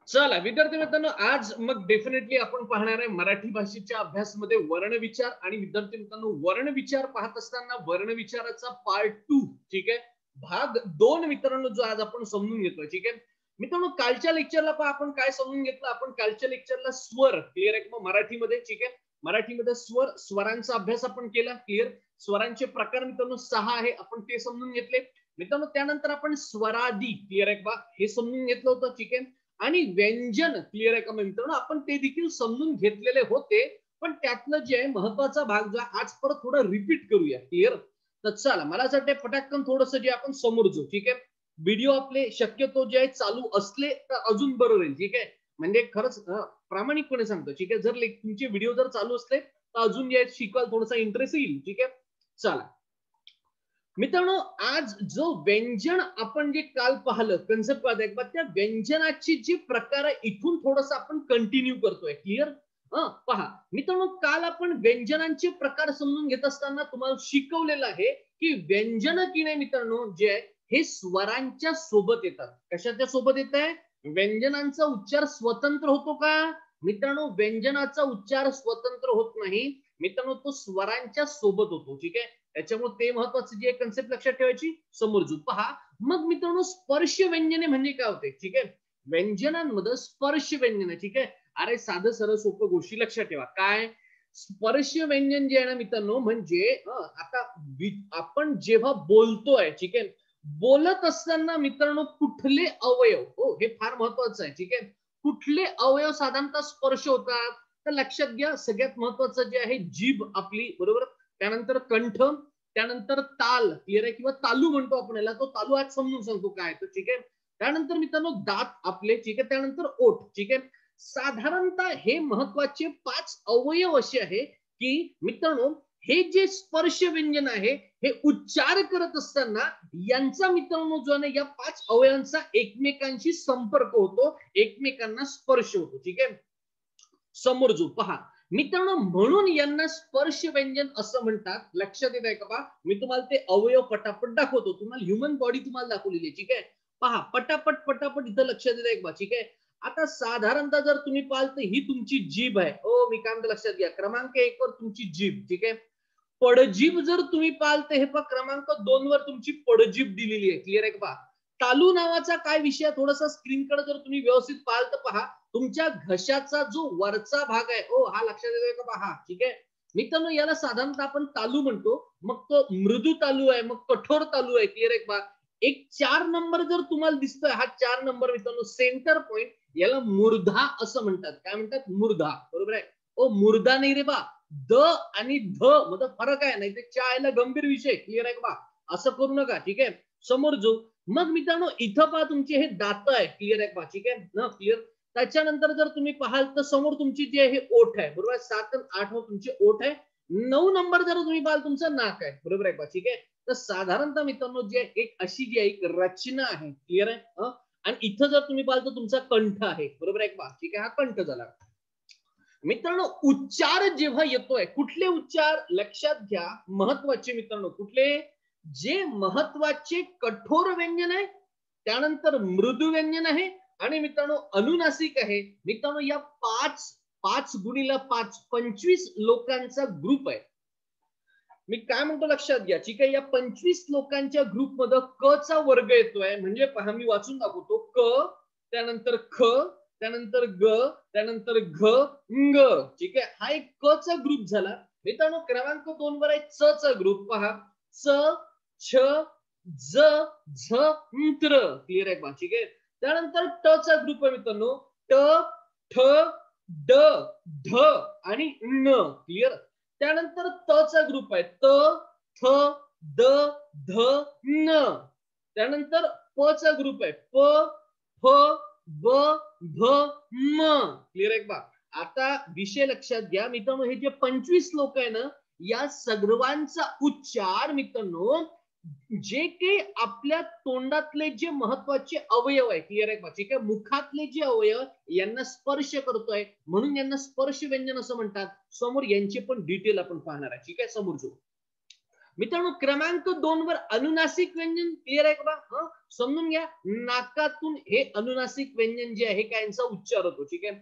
चला विद्यार्थी मित्रांनो, आज मग डेफिनेटली आपण पाहणार आहे मराठी भाषेच्या अभ्यासमध्ये वर्णविचार. आणि विद्यार्थी मित्रांनो, वर्णविचार पाहत असताना वर्णविचाराचा पार्ट 2, ठीक आहे, भाग 2 मित्रांनो, जो आज आपण समजून घेतोय. ठीक आहे मित्रांनो, कालच्या लेक्चरला आपण काय समजून घेतलं. आपण कालच्या लेक्चरला स्वर क्लिअर आहे मग मराठीमध्ये. ठीक आहे, मराठीमध्ये स्वरांचा अभ्यास आपण केला. क्लिअर, स्वरांचे प्रकार मित्रांनो 6 आहे, आपण ते समजून घेतले मित्रांनो. त्यानंतर आपण स्वरादी क्लिअर आहे बा हे समजून घेतलं होतं. ठीक आहे, आणि व्यंजन क्लिअर आहे का मित्रांनो, आपण ते देखील समजून घेतलेले होते. पण त्यातलं जे आहे महत्वाचा भाग जो आज परत थोडं रिपीट करूया. क्लिअर, तर चला मला असं वाटतं पटाकन थोडस जे आपण समोर जाऊ. ठीक आहे, व्हिडिओ आपले शक्यतो जे आहे चालू असले तर अजून बरं राहील. ठीक आहे, म्हणजे खरंच प्रामाणिकपणे सांगतो. ठीक आहे, जर तुमचे व्हिडिओ जर चालू असले तर अजून जे शिकवायला थोडासा इंटरेस्ट येईल. ठीक आहे, चला मित्रांनो, आज जो व्यंजन आपण जे काल पाहिलं कन्सेप्ट पाहत त्या व्यंजनाची जी प्रकार आहे इथून थोडस आपण कंटिन्यू करतोय. क्लिअर, पहा मित्रांनो, काल आपण व्यंजनांचे प्रकार समजून घेत असताना तुम्हाला शिकवलेलं आहे की व्यंजन की नाही मित्रांनो जे आहे हे स्वरांच्या सोबत येतात. कशाच्या सोबत येत आहे? व्यंजनांचा उच्चार स्वतंत्र होतो का मित्रांनो? व्यंजनाचा उच्चार स्वतंत्र होत नाही मित्रांनो, तो स्वरांच्या सोबत होतो. ठीक आहे, त्याच्यामुळे ते महत्वाचं जे कन्सेप्ट लक्षात ठेवायची. समोरजू पहा मग मित्रांनो, स्पर्श व्यंजने म्हणजे काय होते? ठीक आहे, व्यंजनांमध्ये स्पर्श व्यंजन. ठीक आहे, अरे साधं सरळ सोपं गोष्टी लक्षात ठेवा. काय स्पर्श व्यंजन जे आहे ना मित्रांनो, म्हणजे आता आपण जेव्हा बोलतोय, ठीक आहे, बोलत असताना मित्रांनो कुठले अवयव, हो हे फार महत्वाचं आहे. ठीक आहे, कुठले अवयव साधारणतः स्पर्श होतात? तर लक्षात घ्या, सगळ्यात महत्वाचं जे आहे जीभ आपली, बरोबर, त्यानंतर कंठ, त्यानंतर ताल क्लिअर आहे किंवा तालू म्हणतो आपण याला, तो तालू आज समजून सांगतो काय तो. ठीक आहे, त्यानंतर मित्रांनो दात आपले. ठीक आहे, त्यानंतर ओठ. ठीक आहे, साधारणतः हे महत्वाचे 5 अवयव असे आहे की मित्रांनो हे जे स्पर्श व्यंजन आहे हे उच्चार करत असताना यांचा मित्रांनो जो आहे या 5 अवयवांचा एकमेकांशी संपर्क होतो, एकमेकांना स्पर्श होतो. ठीक आहे, समोर जो पहा मित्रांनो, म्हणून यांना स्पर्श व्यंजन असं म्हणतात. लक्षात येत आहे का? पहा मी तुम्हाला ते अवयव पटापट दाखवतो. तुम्हाला ह्युमन बॉडी तुम्हाला दाखवलेली आहे. ठीक आहे, पहा पटापट पटापट इथं लक्षात येत आहे का? ठीक आहे, आता साधारणतः जर तुम्ही पाहाल तर ही तुमची जीभ आहे. ओ मी काय म्हणतो लक्षात घ्या, क्रमांक 1 वर तुमची जीभ. ठीक आहे, पडजीभ जर तुम्ही पाहाल तर हे पहा क्रमांक 2 वर तुमची पडजीभ दिलेली आहे. क्लिअर आहे का? पहा तालू नावाचा काय विषय, थोडासा स्क्रीनकडे जर तुम्ही व्यवस्थित पाहाल तर पहा तुमच्या घशाचा जो वरचा भाग आहे, ओ हा लक्षात येतोय का? पहा. ठीक आहे मित्रांनो, याला साधारणतः आपण तालू म्हणतो. मग तो मृदू तालू आहे, मग कठोर तालू आहे. क्लिअर आहे का? एक 4 नंबर जर तुम्हाला दिसतोय, हा 4 नंबर मित्रांनो सेंटर पॉइंट, याला मूर्धा असं म्हणतात. काय म्हणतात? मूर्धा, बरोबर आहे. ओ मूर्धा नाही रे बा, द आणि ध मध्ये फरक आहे, नाही ते चायला गंभीर विषय. क्लिअर आहे का? बा असं करू नका. ठीक आहे, समोर जो मग मित्रांनो इथं पहा तुमचे हे दात आहे. क्लिअर आहे का? ठीक आहे ना, क्लिअर. त्याच्यानंतर जर तुम्ही पाहाल तर समोर तुमची जी आहे ओठ आहे, बरोबर. 7 आणि 8 वर तुमचे ओठ आहे. 9 नंबर जर तुम्ही पाहाल तुमचं नाक आहे, बरोबर आहे का? ठीक आहे, तर साधारणतः मित्रांनो जे एक अशी जी आहे एक रचना आहे. क्लिअर आहे. आणि इथं जर तुम्ही पाहाल तर तुमचा कंठ आहे, बरोबर आहे का? ठीक आहे, हा कंठ झाला. मित्रांनो उच्चार जेव्हा येतोय, कुठले उच्चार लक्षात घ्या महत्वाचे मित्रांनो, कुठले? जे महत्वाचे कठोर व्यंजन आहे, त्यानंतर मृदू व्यंजन आहे, आणि मित्रांनो अनुनासिक आहे. मित्रांनो या 5 गुणीला 5 25 लोकांचा ग्रुप आहे. मी काय म्हणतो लक्षात घ्या. ठीक आहे, या 25 लोकांच्या ग्रुप मध्ये क चा वर्ग येतोय. म्हणजे पहा मी वाचून दाखवतो. क, त्यानंतर ख, त्यानंतर ग, त्यानंतर घ, ङ. ठीक आहे, हा एक क चा ग्रुप झाला. मित्रांनो क्रमांक 2 वर आहे च चा ग्रुप. पहा च, छ, ज, झ, त्र. क्लिअर आहे पहा. ठीक आहे, त्यानंतर ट चा ग्रुप आहे मित्रांनो. ट, ठ, ड, ढ आणि न. क्लिअर, त्यानंतर त चा ग्रुप आहे. त, थ, द, ध, न. त्यानंतर प चा ग्रुप आहे. प, फ, ब, भ, म. क्लिअर आहे का? आता विषय लक्षात घ्या मित्रांनो, हे जे 25 लोक आहे ना, या सर्वांचा उच्चार मित्रांनो जे काही आपल्या तोंडातले जे महत्वाचे अवयव आहे, क्लिअर आहे का? ठीक आहे, मुखातले जे अवयव यांना स्पर्श करतोय म्हणून यांना स्पर्श व्यंजन असं म्हणतात. समोर यांचे पण डिटेल आपण पाहणार आहे. ठीक आहे, समोर जो मित्रांनो क्रमांक 2 वर अनुनासिक व्यंजन क्लिअर आहे का? समजून घ्या, नाकातून हे अनुनासिक व्यंजन जे आहे कायचा उच्चार होतो. ठीक आहे.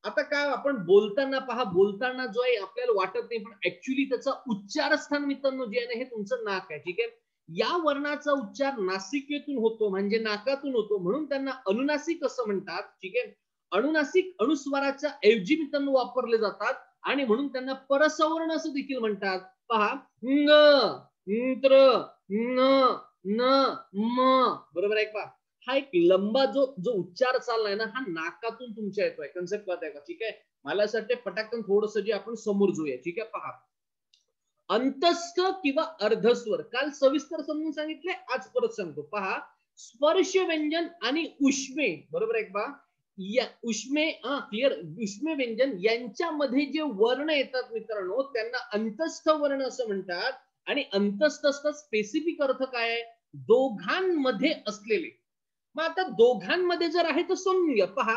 आता काय आपण बोलताना पहा, बोलताना जो आहे आपल्याला वाटत नाही, पण ऍक्च्युली त्याचा उच्चारस्थान मित्रांनो जे आहे हे तुमचं नाक आहे. ठीक आहे. या वर्णाचा उच्चार नासिकेतून होतो, म्हणजे नाकातून होतो, म्हणून त्यांना अनुनासिक असं म्हणतात. ठीक आहे. अनुनासिक अनुस्वाराच्या ऐवजी मित्रांनो वापरले जातात आणि म्हणून त्यांना परसवर्ण असं देखील म्हणतात. पहा, न, त्र, न, न, म, बरोबर आहे का? हा एक लंबा जो जो उच्चार चाललाय ना, हा नाकातून तुमच्या येतोय. कन्सेप्ट कळत का? ठीक आहे. मला असं वाटतं पटाकन थोडस जे आपण समोर जाऊया. ठीक आहे. पहा, अंतस्थ किंवा अर्धस्वर काल सविस्तर समजून सांगितले, आज परत सांगतो. पहा, स्पर्श व्यंजन आणि उष्मे, बरोबर आहे का? या उष्मे क्लिअर, उष्मे व्यंजन यांच्यामध्ये जे वर्ण येतात मित्रांनो त्यांना अंतस्थ वर्ण असं म्हणतात. आणि अंतस्थचा स्पेसिफिक अर्थ काय आहे? दोघांमध्ये असलेले. मग आता दोघांमध्ये जर आहे तर समजून घ्या. पहा,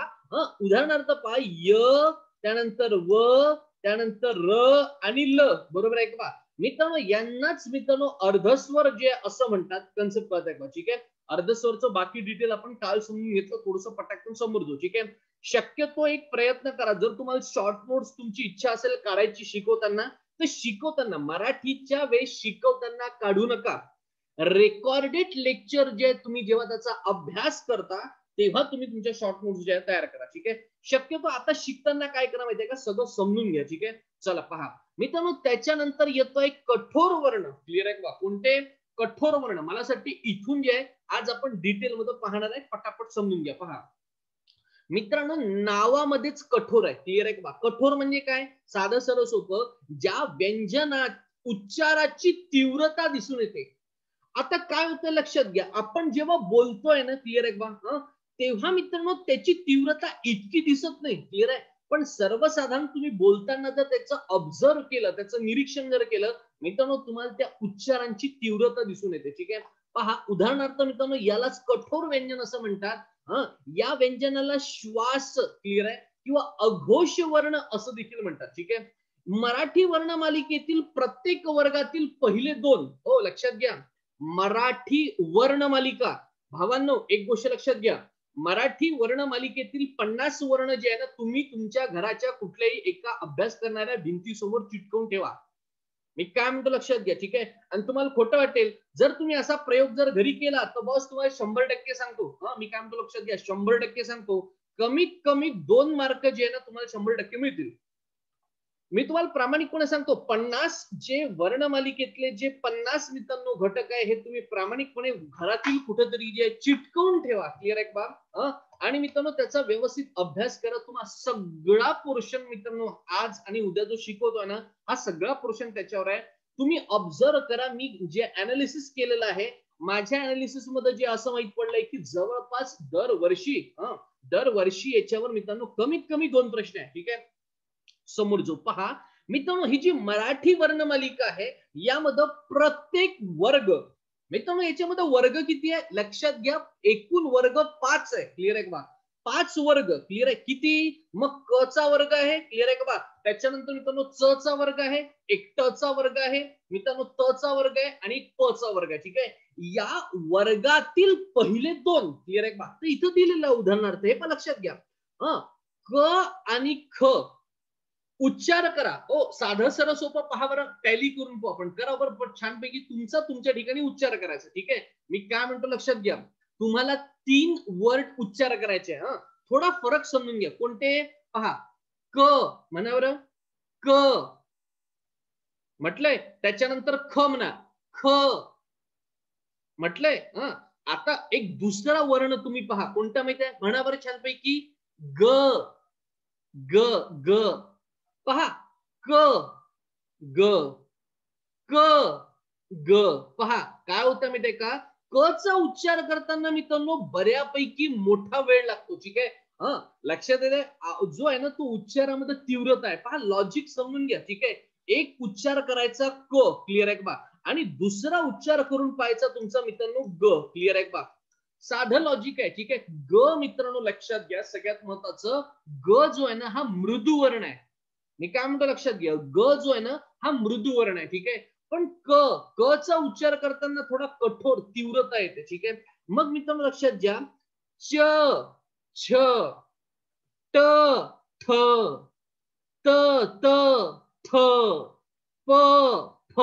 उदाहरणार्थ पहा, य, त्यानंतर व, त्यानंतर र आणि ल, बरोबर आहे का? मित्रांनो यांनाच मित्रांनो अर्धस्वर जे असं म्हणतात. कन्सेप्ट कळत आहे का? ठीक आहे. अर्धस्वरचं बाकी डिटेल आपण काल समजून घेतलं, थोडस पटाकन समोर जाऊ. ठीक आहे. शक्यतो एक प्रयत्न करा, जर तुम्हाला शॉर्ट नोट्स तुमची इच्छा असेल काढायची शिकवताना, तर शिकवताना मराठीच्या वेळेस शिकवताना काढू नका. रेकॉर्डेड लेक्चर जे तुम्ही जेव्हा त्याचा अभ्यास करता तेव्हा तुम्ही तुमच्या शॉर्ट नोट्स जे तयार करा. ठीक आहे. शक्यतो आता शिकताना काय करा माहितीये का, सगळं समजून घ्या. ठीक आहे. चला पहा मित्रांनो, त्याच्यानंतर येतोय कठोर वर्ण. क्लिअर आहे का? कोणते कठोर वर्ण? मला साठी इथून जे आहे आज आपण डिटेल मध्ये पाहणार आहे. पटापट समजून घ्या. पहा मित्रांनो, नावामध्येच कठोर आहे. क्लिअर आहे का? कठोर म्हणजे काय? साधं सरळ सोपं, ज्या व्यंजनात उच्चाराची तीव्रता दिसून येते. आता काय होतं लक्षात घ्या, आपण जेव्हा बोलतोय ना, क्लिअर आहे का, तेव्हा मित्रांनो त्याची तीव्रता इतकी दिसत नाही. क्लिअर आहे. पण सर्वसाधारण तुम्ही बोलताना जर त्याचं ऑब्झर्व केलं, त्याचं निरीक्षण जर केलं मित्रांनो, तुम्हाला त्या उच्चारांची तीव्रता दिसून येते. ठीक आहे. पहा, उदाहरणार्थ मित्रांनो यालाच कठोर व्यंजन असं म्हणतात. या व्यंजनाला श्वास, क्लिअर आहे, किंवा अघोष वर्ण असं देखील म्हणतात. ठीक आहे. मराठी वर्णमालिकेतील प्रत्येक वर्गातील पहिले 2, हो लक्षात घ्या, मराठी वर्णमालिका, भावांनो एक गोष्ट लक्षात घ्या, मराठी वर्णमालिकेतील 50 वर्ण जे आहे ना, तुम्ही तुमच्या घराच्या कुठल्याही एका अभ्यास करणाऱ्या भिंतीसमोर चिटकवून ठेवा. मी काय म्हणतो लक्षात घ्या. ठीक आहे. आणि तुम्हाला खोटं वाटेल जर तुम्ही असा प्रयोग जर घरी केला तर बस तुम्हाला 100% सांगतो, मी काय म्हणतो लक्षात घ्या, 100% सांगतो, कमीत कमी 2 मार्क जे आहे ना तुम्हाला 100% मिळतील. मी तुम्हाला प्रामाणिकपणे सांगतो, 50 जे वर्णमालिकेतले जे 50 मित्रांनो घटक आहे हे तुम्ही प्रामाणिकपणे घरातील कुठेतरी जे चिटकवून ठेवा. क्लिअर आहे का? आणि मित्रांनो त्याचा व्यवस्थित अभ्यास करा. तुम्हाला सगळा पोर्शन मित्रांनो आज आणि उद्या जो शिकवतोय ना, हा सगळा पोर्शन त्याच्यावर आहे. तुम्ही ऑब्झर्व करा. मी जे अनालिसिस केलेलं आहे, माझ्या अनालिसिस मध्ये जे असं माहित पडलंय की जवळपास दरवर्षी याच्यावर मित्रांनो कमीत कमी 2 प्रश्न आहे. ठीक आहे. समोर जो पहा मित्रांनो, ही जी मराठी वर्णमालिका आहे यामध्ये प्रत्येक वर्ग, मित्रांनो याच्यामध्ये वर्ग किती आहे लक्षात घ्या, एकूण वर्ग 5 आहे. क्लिअर आहे का? 5 वर्ग. क्लिअर आहे. किती? मग क चा वर्ग आहे. क्लिअर आहे का? त्याच्यानंतर मित्रांनो च चा वर्ग आहे, एक ट चा वर्ग आहे, मित्रांनो त चा वर्ग आहे आणि प चा वर्ग आहे. ठीक आहे. या वर्गातील पहिले 2, क्लिअर आहे का? तर इथं दिलेलं उदाहरणार्थ हे पण लक्षात घ्या. क आणि ख उच्चार करा. हो साधं सरळ सोपं पहा बरं, टॅली करून पाहू आपण, करा बरं छानपैकी तुमचा तुमच्या ठिकाणी उच्चार करायचा. ठीक आहे. मी काय म्हणतो लक्षात घ्या, तुम्हाला 3 वर्ड उच्चार करायचे. थोडा फरक समजून घ्या. कोणते? पहा, क म्हणा बरं, क म्हटलंय, त्याच्यानंतर ख म्हणा, ख म्हटलंय. आता एक दुसरा वर्ण तुम्ही पहा, कोणता माहिती आहे? म्हणा बरं छानपैकी, ग, ग, ग. पहा, क, ग, क, ग. पहा काय होतं माहितीये का, क चा उच्चार करताना मित्रांनो बऱ्यापैकी मोठा वेळ लागतो. ठीक आहे. लक्षात येते जो आहे ना तो उच्चारामध्ये तीव्रता आहे. पहा लॉजिक समजून घ्या. ठीक आहे. एक उच्चार करायचा क, क्लिअर आहे का, आणि दुसरा उच्चार करून पाहायचा तुमचा मित्रांनो ग. क्लिअर आहे का? साधं लॉजिक आहे. ठीक आहे. ग मित्रांनो लक्षात घ्या, सगळ्यात महत्वाचं, ग जो आहे ना हा मृदू वर्ण आहे. मी काय म्हणतो लक्षात घ्या, ग जो आहे ना हा मृदू वर्ण आहे. ठीक आहे. पण क चा उच्चार करताना थोडा कठोर तीव्रता येते. ठीक आहे. मग मित्रांनो लक्षात घ्या, च, छ, ट, ठ, त, त, थ, प, फ.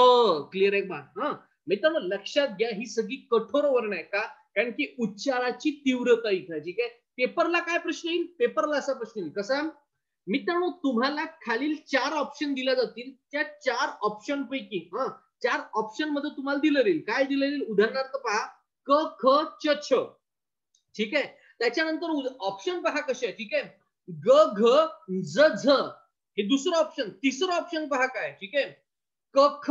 क्लिअर आहे का? हा मित्रांनो लक्षात घ्या, ही सगळी कठोर वर्ण आहे. का? कारण की उच्चाराची तीव्रता इथं. ठीक आहे. पेपरला काय प्रश्न येईल? पेपरला असा प्रश्न येईल कसा? मित्रांनो तुम्हाला खालील 4 ऑप्शन दिले जातील. त्या 4 ऑप्शन पैकी 4 ऑप्शन मध्ये तुम्हाला दिलं जाईल. काय दिलं जाईल? उदाहरणार्थ पहा, क, ख, च, छ. ठीक आहे. त्याच्यानंतर ऑप्शन पहा कसे आहे. ठीक आहे. ग, घ, ज, झ. हे दुसरं ऑप्शन. तिसरं ऑप्शन पहा काय. ठीक आहे. क, ख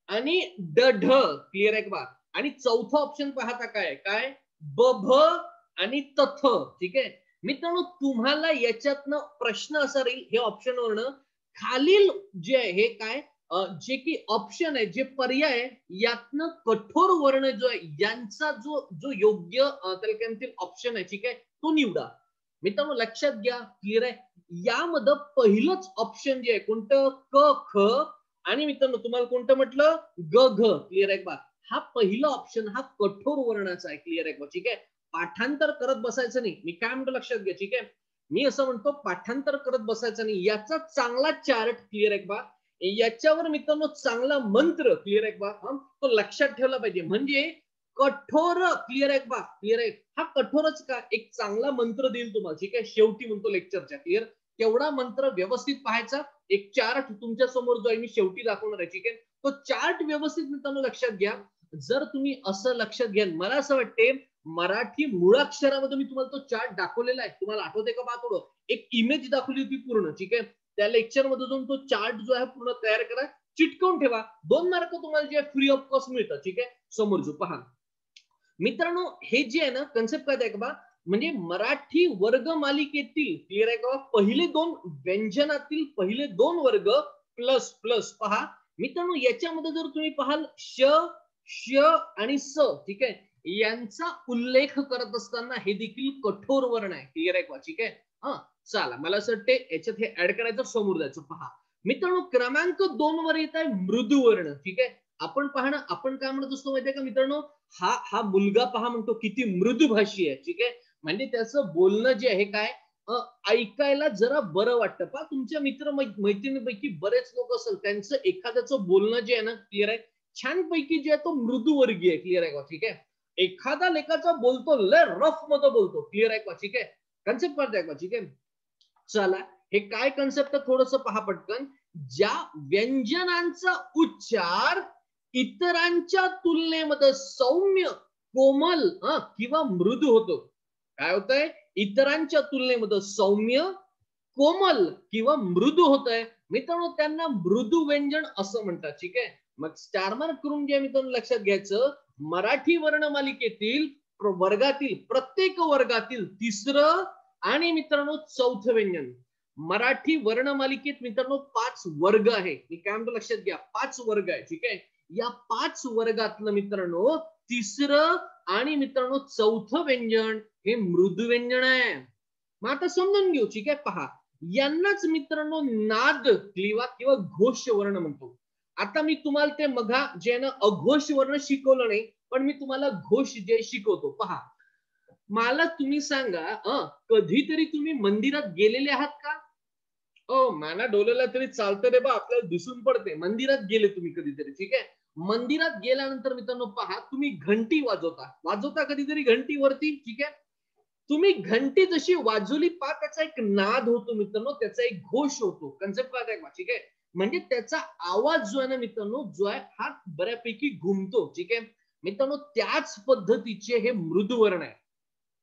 आणि ड, ढ. क्लिअर आहे का? आणि चौथं ऑप्शन पाहता काय काय, ब, भ आणि त, थ. ठीक आहे. मित्रांनो तुम्हाला याच्यातनं प्रश्न असा राहील, हे ऑप्शन वरनं खालील जे आहे हे काय, जे की ऑप्शन आहे, जे पर्याय आहे, यातनं कठोर वर्ण जो आहे यांचा जो जो योग्य त्याला काय म्हणतील ऑप्शन आहे. ठीक आहे. तो निवडा. मित्रांनो लक्षात घ्या. क्लिअर आहे. यामध्ये पहिलंच ऑप्शन जे आहे कोणतं, क, ख आणि मित्रांनो तुम्हाला कोणतं म्हटलं, ग, घ. क्लिअर आहे का? हा पहिला ऑप्शन हा कठोर वर्णाचा आहे. क्लिअर आहे का? ठीक आहे. पाठांतर करत बसायचं नाही. मी काय म्हणतो लक्षात घ्या. ठीक आहे. मी असं म्हणतो पाठांतर करत बसायचं नाही. याचा चांगला चार्ट क्लिअर आहे का? याच्यावर मित्रांनो चांगला मंत्र क्लिअर आहे का? तो लक्षात ठेवला पाहिजे. म्हणजे कठोर क्लिअर आहे का? क्लिअर आहे. हा कठोरच का एक चांगला मंत्र देईल तुम्हाला. ठीक आहे. शेवटी म्हणतो लेक्चरच्या. क्लिअर. तेवढा मंत्र व्यवस्थित पाहायचा. एक चार्ट तुमच्या समोर जो आहे मी शेवटी दाखवणार आहे. ठीक आहे. तो चार्ट व्यवस्थित मित्रांनो लक्षात घ्या. जर तुम्ही असं लक्षात घ्या, मला असं वाटते मराठी मुळाक्षरामध्ये मी तुम्हाला तो चार्ट दाखवलेला आहे. तुम्हाला आठवते का? पहा थोडं. एक इमेज दाखवली होती पूर्ण. ठीक आहे. त्या लेक्चर मध्ये जाऊन तो चार्ट जो आहे पूर्ण तयार करा, चिटकवून ठेवा. 2 मार्क तुम्हाला जे फ्री ऑफ कॉस्ट मिळतात. ठीक आहे. समोर जो पहा मित्रांनो, हे जे आहे ना कन्सेप्ट काय आहे का? म्हणजे मराठी वर्ग मालिकेतील क्लिअर आहे का? पहिले 2 व्यंजनातील पहिले 2 वर्ग प्लस प्लस पहा मित्रांनो, याच्यामध्ये जर तुम्ही पाहाल श, श आणि स. ठीक आहे. यांचा उल्लेख करत असताना हे देखील कठोर वर्ण आहे. क्लिअर आहे का? ठीक आहे. चला मला असं वाटते याच्यात हे ऍड करायचं, समोर जायचं. पहा मित्रांनो, क्रमांक 2 वर येत आहे मृदू वर्ण. ठीक आहे. आपण पहा ना, आपण काय म्हणत असतो माहितीये का मित्रांनो, हा मुलगा पहा म्हणतो किती मृदुभाषी आहे. ठीक आहे. म्हणजे त्याचं बोलणं जे आहे काय, ऐकायला जरा बरं वाटतं. पहा तुमच्या मित्र मैत्रिणीपैकी बरेच लोक असेल, त्यांचं एखाद्याचं बोलणं जे आहे ना क्लिअर आहे, छानपैकी जे आहे तो मृदुवर्गीय आहे. क्लिअर आहे का? ठीक आहे. एखादा लेखाचा बोलतो लय रफ मध्ये बोलतो. क्लिअर आहे का? ठीक आहे. कन्सेप्ट करताय का? ठीक आहे. चला हे काय कन्सेप्ट थोडस पहा पटकन. ज्या व्यंजनांचा उच्चार इतरांच्या तुलनेमध्ये सौम्य, कोमल किंवा मृदू होतो. काय होतंय? इतरांच्या तुलनेमध्ये सौम्य, कोमल किंवा मृदू होतंय मित्रांनो, त्यांना मृदू व्यंजन असं म्हणतात. ठीक आहे. मग स्टार मार्क करून घ्या मित्रांनो. लक्षात घ्यायचं, मराठी वर्णमालिकेतील वर्गातील प्रत्येक वर्गातील तिसरं आणि मित्रांनो चौथं व्यंजन. मराठी वर्णमालिकेत मित्रांनो 5 वर्ग आहे. मी काय म्हणतो लक्षात घ्या, 5 वर्ग आहे. ठीक आहे. या 5 वर्गातलं मित्रांनो तिसरं आणि मित्रांनो चौथं व्यंजन हे मृदू व्यंजन आहे. मग आता समजून घेऊ. ठीक आहे. पहा यांनाच मित्रांनो नाद किंवा घोष वर्ण म्हणतो. आता मी तुम्हाला ते मघा जे ना अघोष वर्ण शिकवलं नाही, पण मी तुम्हाला घोष जे शिकवतो. पहा मला तुम्ही सांगा, कधीतरी तुम्ही मंदिरात गेलेले आहात का? माना डोलेला तरी चालतं रे बा, आपल्याला दिसून पडते. मंदिरात गेले तुम्ही कधीतरी. ठीक आहे. मंदिरात गेल्यानंतर मित्रांनो पहा तुम्ही घंटी वाजवता कधीतरी घंटी वरती. ठीक आहे. तुम्ही घंटी जशी वाजवली पहा त्याचा एक नाद होतो मित्रांनो, त्याचा एक घोष होतो. कन्सेप्ट काय आहे? ठीक आहे. म्हणजे त्याचा आवाज जो आहे ना मित्रांनो, जो आहे हा बऱ्यापैकी घुमतो. ठीक आहे. मित्रांनो त्याच पद्धतीचे हे मृदू वर्ण आहे.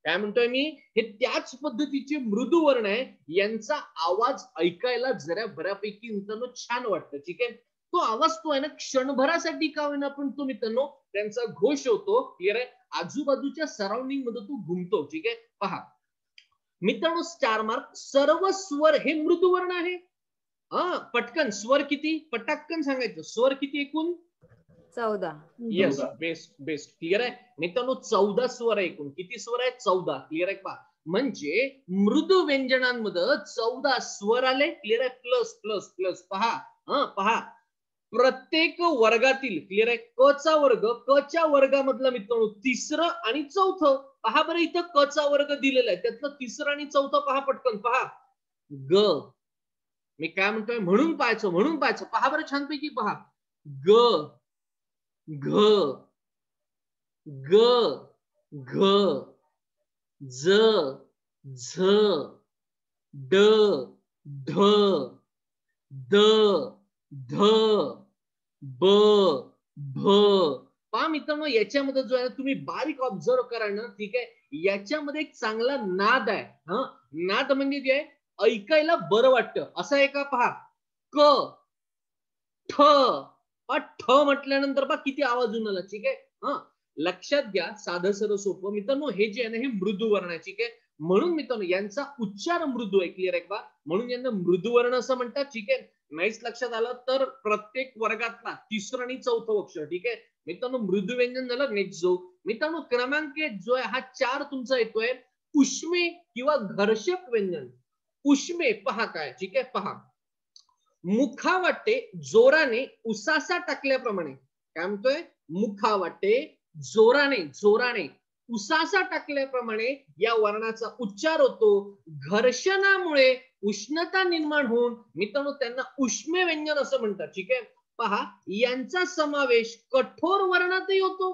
काय म्हणतोय मी, हे त्याच पद्धतीचे मृदू वर्ण आहे. यांचा आवाज ऐकायला जरा बऱ्यापैकी मित्रांनो छान वाटतं. ठीक आहे. तो आवाज तो आहे ना क्षणभरासाठी का होईना पण तो मित्रांनो त्यांचा घोष होतो. क्लिअर आहे. आजूबाजूच्या सराउंडिंग मध्ये तो घुमतो. ठीक आहे. पहा मित्रांनो स्टार मार्क, सर्व स्वर हे मृदू वर्ण आहे. पटकन स्वर किती, पटाकन सांगायचं. स्वर किती एकूण? 14. Yes, best. क्लिअर आहे मित्रांनो. 14 स्वर आहे एकूण. किती स्वर आहे? 14. क्लिअर आहे पहा. म्हणजे मृदू व्यंजनांमध्ये 14 स्वर आले. क्लिअर आहे. Plus plus plus. पहा पहा प्रत्येक वर्गातील, क्लिअर आहे, क चा वर्ग, क च्या वर्गामधला मित्रांनो तिसरं आणि चौथं. पहा बरं इथं क चा वर्ग दिलेला आहे, त्यातलं तिसरं आणि चौथं पहा पटकन, पहा ग. मी काय म्हणतोय, म्हणून पाहायचं. पहा बरं छानपैकी, पहा ग, घ, ग, घ, ज, झ, ड, ढ, द, ध, ब, भ. पहा मित्रांनो, याच्यामध्ये जो आहे तुम्ही बारीक ऑब्झर्व करा ना, ठीक आहे, याच्यामध्ये एक चांगला नाद आहे. हा, नाद म्हणजे जे ऐकायला बरं वाटतं असं आहे का, पहा क, ठ, ठ म्हटल्यानंतर पहा किती आवाज येऊन आला, ठीक आहे. हा, लक्षात घ्या, साधं सरळ सोपं मित्रांनो, हे जे आहे ना हे मृदू वर्ण आहे, ठीक आहे. म्हणून मित्रांनो यांचा उच्चार मृदू आहे, क्लिअर आहे का, म्हणून यांना मृदू वर्ण असं म्हणतात, ठीक आहे. नाहीच लक्षात आलं तर प्रत्येक वर्गातला तिसरं आणि चौथं अक्षर, ठीक आहे मित्रांनो, मृदू व्यंजन झालं. नेक्स्ट जो मित्रांनो क्रमांक जो आहे हा 4 तुमचा येतोय उष्मे किंवा घर्षक व्यंजन. उष्मे पहा काय, ठीक आहे, पहा मुखावाटे जोराने उसासा टाकल्याप्रमाणे, काय म्हणतोय, मुखावाटे जोराने उसासा टाकल्याप्रमाणे या वर्णाचा उच्चार होतो. घर्षणामुळे उष्णता निर्माण होऊन मित्रांनो त्यांना उष्मे व्यंजन असं म्हणतात, ठीक आहे. पहा यांचा समावेश कठोर वर्णातही होतो,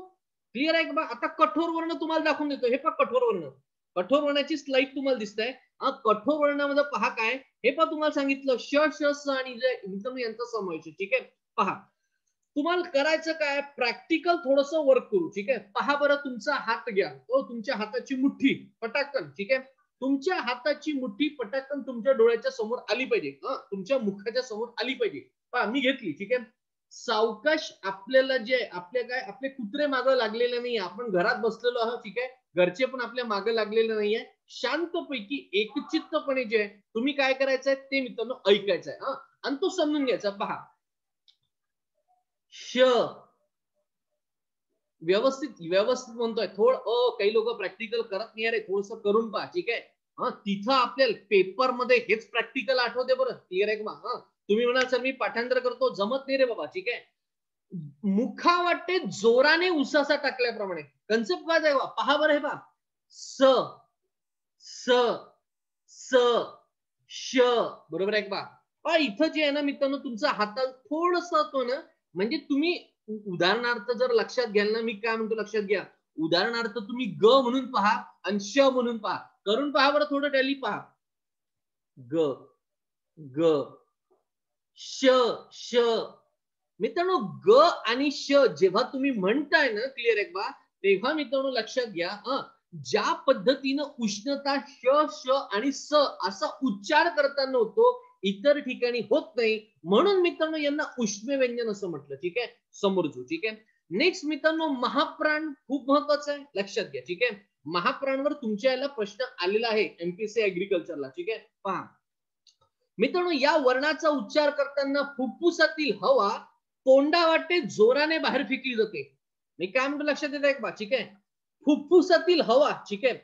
क्लिअर आहे का. आता कठोर वर्ण तुम्हाला दाखवून देतो, हे पहा कठोर वर्णाची स्लाइड तुम्हाला दिसत आहे. कठोर वर्णामध्ये पहा काय, हे पण तुम्हाला सांगितलं श, श, स आणि जे यांचा समावेश आहे, ठीक आहे. पहा तुम्हाला करायचं काय, प्रॅक्टिकल थोडस वर्क करू, ठीक आहे. पहा बरं, तुमचा हात घ्या, तो तुमच्या हाताची मुठ्ठी पटाकन, ठीक आहे, तुमच्या हाताची मुठ्ठी पटाकन तुमच्या डोळ्याच्या समोर आली पाहिजे, तुमच्या मुखाच्या समोर आली पाहिजे. पहा मी घेतली, ठीक आहे. सावकाश आपल्याला जे आपले कुत्रे मागं लागलेले नाही, आपण घरात बसलेलो आहोत, ठीक आहे, घरचे पण आपल्या मागे लागलेले नाहीये. शांतपैकी एकचित्तपणे जे आहे तुम्ही काय करायचंय ते मित्रांनो ऐकायचंय, आणि तो समजून घ्यायचा. पहा श, व्यवस्थित म्हणतोय, काही लोक प्रॅक्टिकल करत नाही रे, थोडस करून पहा, ठीक आहे. तिथं आपल्याला पेपर मध्ये हेच प्रॅक्टिकल आठवते बरं, क्लिअर आहे का. तुम्ही म्हणाल सर मी पाठांतर करतो, जमत नाही रे बाबा, ठीक आहे. मुखावाटे जोराने उसासा टाकल्याप्रमाणे कन्सेप्ट काय आहे, पहा बरं, हे पहा स, स, स, श, बरोबर आहे का. पहा इथं जे आहे ना मित्रांनो तुमचा हातात थोडस होतो ना, म्हणजे तुम्ही उदाहरणार्थ जर लक्षात घ्याल ना, मी काय म्हणतो लक्षात घ्या, उदाहरणार्थ तुम्ही ग म्हणून पहा आणि श म्हणून पहा, करून पहा बरं, थोडं टॅली पहा, ग, ग, श, श. मित्रांनो ग आणि श जेव्हा तुम्ही म्हणताय ना, क्लिअर आहे बा, तेव्हा मित्रांनो लक्षात घ्या, ज्या पद्धतीनं उष्णता श, श आणि स असा उच्चार करताना होतो, इतर ठिकाणी होत नाही, म्हणून मित्रांनो यांना उष्मे व्यंजन असं म्हटलं, ठीक आहे, समोरजू, ठीक आहे. नेक्स्ट मित्रांनो महाप्राण खूप महत्वाचं आहे, लक्षात घ्या, ठीक आहे. महाप्राणवर तुमच्या याला प्रश्न आलेला आहे एमपीएससी ऍग्रिकल्चरला, ठीक आहे. पहा मित्रांनो या वर्णाचा उच्चार करताना फुफ्फुसातील हवा तोंडावाटे जोराने बाहेर फेकली जाते. मी काय म्हणतो लक्षात येत आहे का, ठीक आहे, फुफ्फुसातील हवा, ठीक आहे,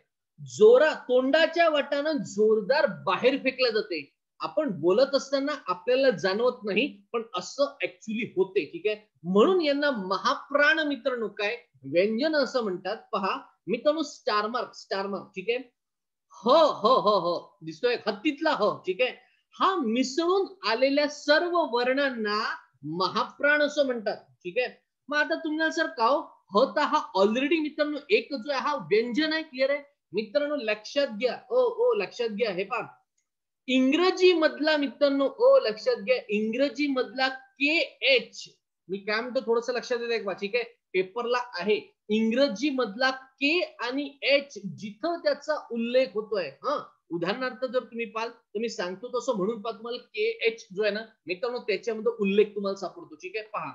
तोंडाच्या वाटानं जोरदार बाहेर फेकल्या जाते. आपण बोलत असताना आपल्याला जाणवत नाही, पण असं ऍक्च्युली होते, ठीक आहे. म्हणून यांना महाप्राण मित्रांनो काय व्यंजन असं म्हणतात. पहा मित्रांनो स्टार मार्क, ठीक आहे. ह ह ह ह दिसतोय, हत्तीतला ह, ठीक आहे. हा मिसळून आलेल्या सर्व वर्णांना महाप्राण असं म्हणतात, ठीक आहे. मग आता तुम्हाला सर का हा ऑलरेडी मित्रांनो एक जो आहे हा व्यंजन आहे, क्लिअर आहे मित्रांनो, लक्षात घ्या, लक्षात घ्या, हे पहा इंग्रजी मधला मित्रांनो, लक्षात घ्या, इंग्रजी मधला के एच, मी काय म्हणतो थोडस लक्षात येत आहे, ठीक आहे, पेपरला आहे, इंग्रजी मधला के आणि एच जिथं त्याचा उल्लेख होतोय, उदाहरणार्थ जर तुम्ही पाल तर मी सांगतो तसं म्हणून पहा, तुम्हाला के एच जो आहे ना मित्रांनो त्याच्यामध्ये उल्लेख तुम्हाला सापडतो, ठीक आहे. पहा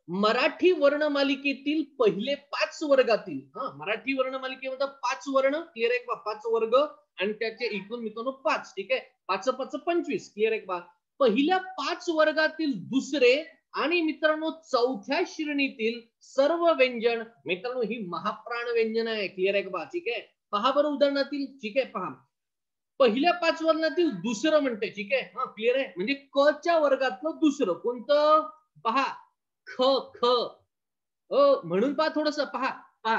मराठी वर्णमालिकेतील पहिले 5 वर्गातील, मराठी वर्णमालिकेमध्ये 5 वर्ण, क्लिअर आहे का, 5 वर्ग आणि त्याचे एकूण मित्रांनो 5, ठीक आहे, 5 5 25, क्लिअर आहे का. पहिल्या 5 वर्गातील दुसरे आणि मित्रांनो चौथ्या श्रेणीतील सर्व व्यंजन मित्रांनो ही महाप्राण व्यंजन आहे, क्लिअर आहे का, ठीक आहे. पहा बरं उदाहरणातील, ठीक आहे, पहा पहिल्या 5 वर्णातील दुसरं म्हणते, ठीक आहे, क्लिअर आहे, म्हणजे क च्या वर्गातलं दुसरं कोणतं, पहा ख ख म्हणून पहा थोडस पहा पहा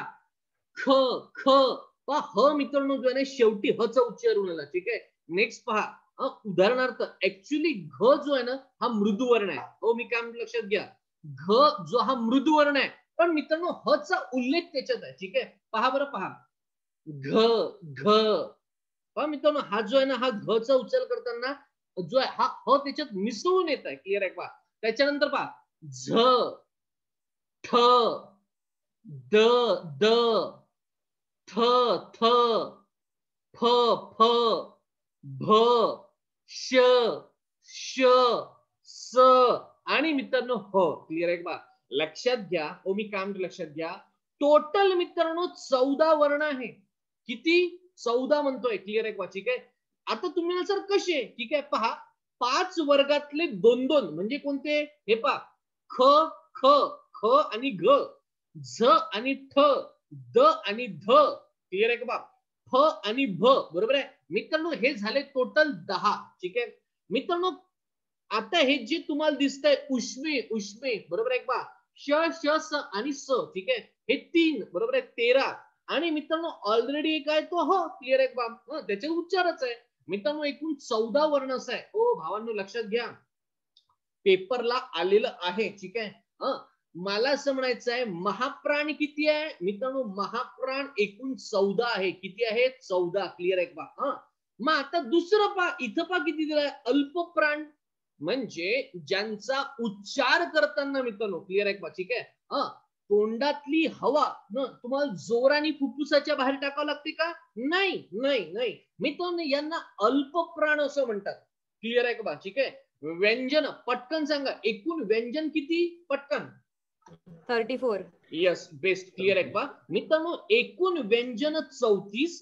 ख ख पहा ह मित्रांनो जो आहे शेवटी ह चा उच्चार होऊन आला. ठीक आहे. नेक्स्ट पहा उदाहरणार्थ ऍक्च्युली घ जो आहे ना हा मृदुवर्ण आहे. हो मी काय म्हणतो लक्षात घ्या. घ जो हा मृदुवर्ण आहे पण मित्रांनो ह चा उल्लेख त्याच्यात आहे. ठीक आहे. पहा बरं पहा घ घ पहा मित्रांनो हा जो आहे ना हा घ चा उच्चार करताना जो आहे हा ह त्याच्यात मिसळून येत आहे. क्लिअर आहे पहा. त्याच्यानंतर पहा झ ठ द द थ थ फ फ भ श श स आणि मित्रांनो ह. क्लिअर आहे का? लक्षात घ्या. ओ मी काय म्हणतो लक्षात घ्या. टोटल मित्रांनो 14 वर्ण आहे. किती? 14 म्हणतोय. क्लिअर आहे का? ठीक आहे. आता तुम्ही सर कसे? ठीक आहे पहा 5 वर्गातले 2-2 म्हणजे कोणते? हे पहा ख ख ख आणि घ झ आणि ठ द आणि ध. क्लिअर आहे का बाप? फ आणि भ. बरोबर आहे मित्रांनो. हे झाले टोटल 10. ठीक आहे मित्रांनो. आता हे जे तुम्हाला दिसतंय उष्मे उष्मे बरोबर आहे का? श श स आणि स. ठीक आहे. हे 3 बरोबर आहे 13 आणि मित्रांनो ऑलरेडी काय तो हो. क्लिअर आहे का? त्याचे उच्चारच आहे मित्रांनो. एकूण 14 वर्ण असं आहे. ओ भावांनो लक्षात घ्या. पेपरला आलेलं आहे. ठीक आहे. मला असं म्हणायचं आहे महाप्राण किती आहे मित्रांनो? महाप्राण एकूण 14 आहे. किती आहे? 14. क्लिअर आहे का? मग आता दुसरं पहा इथं पहा किती दिलंय अल्पप्राण म्हणजे ज्यांचा उच्चार करताना मित्रांनो क्लिअर आहे का? ठीक आहे. तोंडातली हवा तुम्हाला जोराने फुफ्फुसाच्या बाहेर टाकावं लागते का? नाही नाही नाही मित्रांनो यांना अल्पप्राण असं म्हणतात. क्लिअर आहे का? ठीक आहे. व्यंजन पटकन सांगा. एकूण व्यंजन किती? पटकन 34. Yes best. क्लिअर आहे का मित्रांनो? एकूण व्यंजन 34.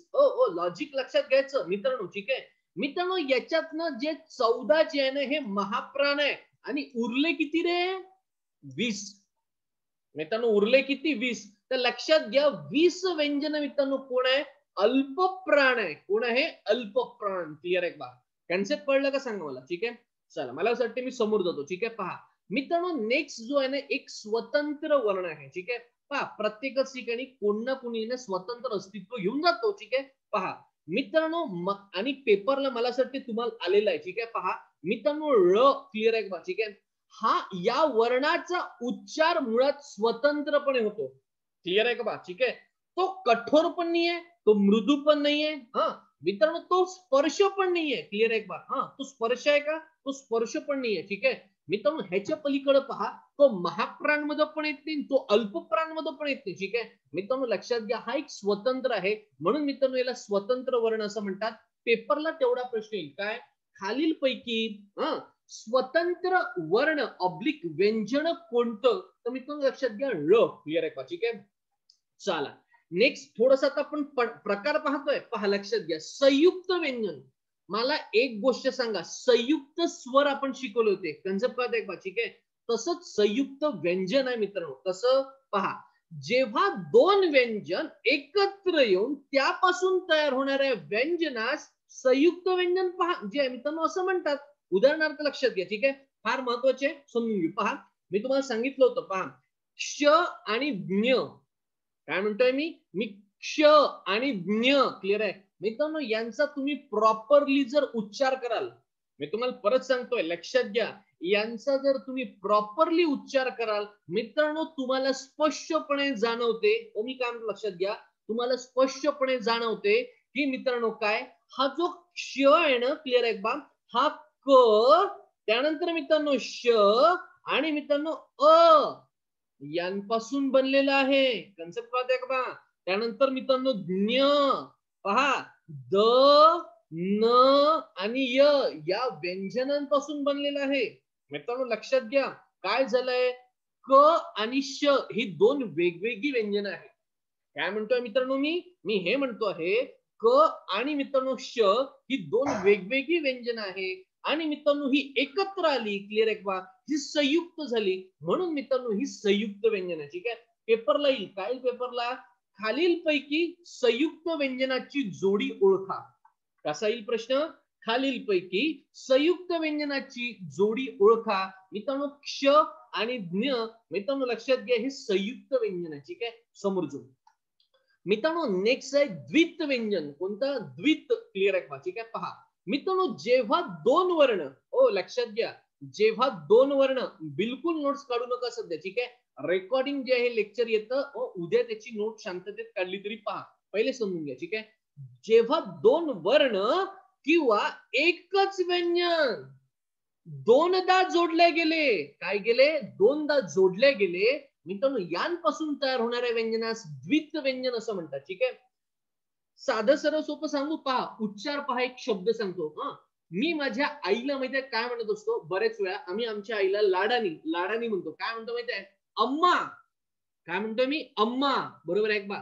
लॉजिक लक्षात घ्यायचं मित्रांनो. ठीक आहे मित्रांनो. याच्यातनं जे 14 जे आहे ना हे महाप्राण आहे आणि उरले किती रे? 20 मित्रांनो. उरले किती? 20. तर लक्षात घ्या 20 व्यंजन मित्रांनो कोण आहे? अल्पप्राण आहे. कोण आहे? अल्पप्राण. क्लिअर आहे का? कन्सेप्ट कळलं का सांगा मला. ठीक आहे. चला मला असं वाटतं मी समोर जातो. ठीक आहे. पहा मित्रांनो नेक्स्ट जो आहे ना एक स्वतंत्र वर्ण आहे. ठीक आहे. पहा प्रत्येकच ठिकाणी कोण ना कोणी स्वतंत्र अस्तित्व घेऊन जातो. ठीक आहे. पहा मित्रांनो आणि पेपरला मला असं वाटतं तुम्हाला आलेलं आहे. ठीक आहे. पहा मित्रांनो ळ. क्लिअर आहे का? ठीक आहे. हा या वर्णाचा उच्चार मुळात स्वतंत्रपणे होतो. क्लिअर आहे का? ठीक आहे. तो कठोर पण नाहीये. तो मृदू पण नाहीये. मित्रांनो तो स्पर्श पण नाहीये. क्लिअर आहे का? तो स्पर्श आहे का? तो स्पर्श पण नाहीये. ठीक आहे मित्रांनो. ह्याच्या पलीकडे पहा तो महाप्राण मध्ये पण येत नाही तो अल्पप्राण मध्ये पण येत नाही. ठीक आहे मित्रांनो. लक्षात घ्या हा एक स्वतंत्र आहे म्हणून मित्रांनो याला स्वतंत्र वर्ण असं म्हणतात. पेपरला तेवढा प्रश्न येईल काय? खालील पैकी स्वतंत्र वर्ण ऑब्लिक व्यंजन कोणतं? तर मित्रांनो लक्षात घ्या ळ. क्लिअर आहे का? ठीक आहे. चला नेक्स्ट थोडस आता आपण प्रकार पाहतोय. पहा लक्षात घ्या संयुक्त व्यंजन. मला एक गोष्ट सांगा. संयुक्त स्वर आपण शिकवले होते. कन्सेप्ट कळतंय का? ठीक आहे. तसंच संयुक्त व्यंजन आहे मित्रांनो. कसं? पहा जेव्हा 2 व्यंजन एकत्र येऊन त्यापासून तयार होणाऱ्या व्यंजनास संयुक्त व्यंजन पहा जे आहे मित्रांनो असं म्हणतात. उदाहरणार्थ लक्षात घ्या. ठीक आहे. फार महत्वाचे समजून घेऊ. पहा मी तुम्हाला सांगितलं होतं. पहा क्ष आणि ज्ञ. काय म्हणतोय मी क्ष आणि ज्ञ. क्लिअर आहे मित्रांनो. यांचा तुम्ही प्रॉपरली जर उच्चार कराल. मी तुम्हाला परत सांगतोय लक्षात घ्या. यांचा जर तुम्ही प्रॉपरली उच्चार कराल मित्रांनो तुम्हाला स्पष्टपणे जाणवते. मी काय म्हणतो लक्षात घ्या. तुम्हाला स्पष्टपणे जाणवते की मित्रांनो काय हा जो क्ष आहे ना क्लिअर आहे बा हा क त्यानंतर मित्रांनो श आणि मित्रांनो अ यांपासून बनलेला आहे. कन्सेप्ट कळतंय का? त्यानंतर मित्रांनो ज्ञ. पहा द न आणि य या व्यंजनांपासून बनलेला आहे. मित्रांनो लक्षात घ्या काय झालंय क आणि श ही 2 वेगवेगळी व्यंजन आहेत. काय म्हणतोय मित्रांनो मी हे म्हणतो आहे क आणि मित्रांनो श ही 2 वेगवेगळी व्यंजन आहे आणि मित्रांनो ही एकत्र आली. क्लिअर आहे का? ही संयुक्त झाली म्हणून मित्रांनो ही संयुक्त व्यंजन आहे. ठीक आहे. पेपरला येईल काय? पेपरला खालील पैकी संयुक्त व्यंजनाची जोडी ओळखा. कसा येईल प्रश्न? खालील पैकी संयुक्त व्यंजनाची जोडी ओळखा. मित्रांनो क्ष आणि ज्ञ मित्रांनो लक्षात घ्या हे संयुक्त व्यंजन आहे. ठीक आहे, समोर जो मित्रांनो नेक्स्ट आहे द्वित व्यंजन. कोणतं? द्वित. क्लिअर आहे का? ठीक आहे, पहा मित्रांनो जेव्हा दोन वर्ण, ओ लक्षात घ्या, जेव्हा दोन वर्ण, बिलकुल नोट्स काढू नका सध्या. ठीक आहे, रेकॉर्डिंग जे आहे लेक्चर येतं, उद्या त्याची नोट शांततेत काढली तरी पहा, पहिले समजून घ्या. ठीक आहे, जेव्हा दोन वर्ण किंवा एकच व्यंजन दोनदा जोडले गेले, काय गेले? दोनदा जोडले गेले मित्रांनो, यांपासून तयार होणाऱ्या व्यंजनास द्वित व्यंजन असं म्हणतात. ठीक आहे, साधं सरळ सोपं सांगू, पहा उच्चार, पहा एक शब्द सांगतो. मी माझ्या आईला माहितीये काय म्हणत असतो, बरेच वेळा आम्ही आमच्या आईला लाडानी लाडानी म्हणतो. काय म्हणतो माहितीये? अम्मा. काय म्हणतोय मी? अम्मा. बरोबर आहे बा.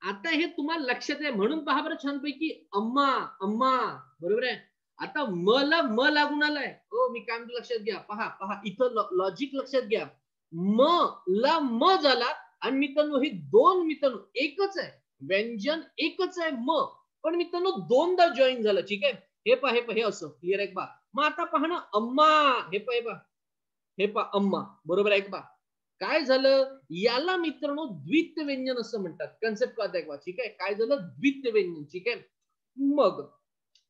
आता हे तुम्हाला लक्षात आहे म्हणून पहा बरं छानपैकी, अम्मा अम्मा. बरोबर आहे. आता म ला म लागून आलाय. हो, मी काय म्हणतो लक्षात घ्या. पहा पहा इथं लॉजिक लक्षात घ्या. म ला म झाला आणि मित्रांनो हे दोन मित्रांनो एकच आहे, व्यंजन एकच आहे म, पण मित्रांनो दोनदा जॉईन झालं. ठीक आहे, हे पहा हे पहा हे असं क्लिअर आहे बा. मग आता पहा ना अम्मा, हे पहा हे पहा अम्मा. बरोबर आहे बा. काय झालं? याला मित्रांनो द्वित व्यंजन असं म्हणतात. कन्सेप्ट कळत का? ठीक आहे, काय झालं? द्वित व्यंजन. ठीक आहे, मग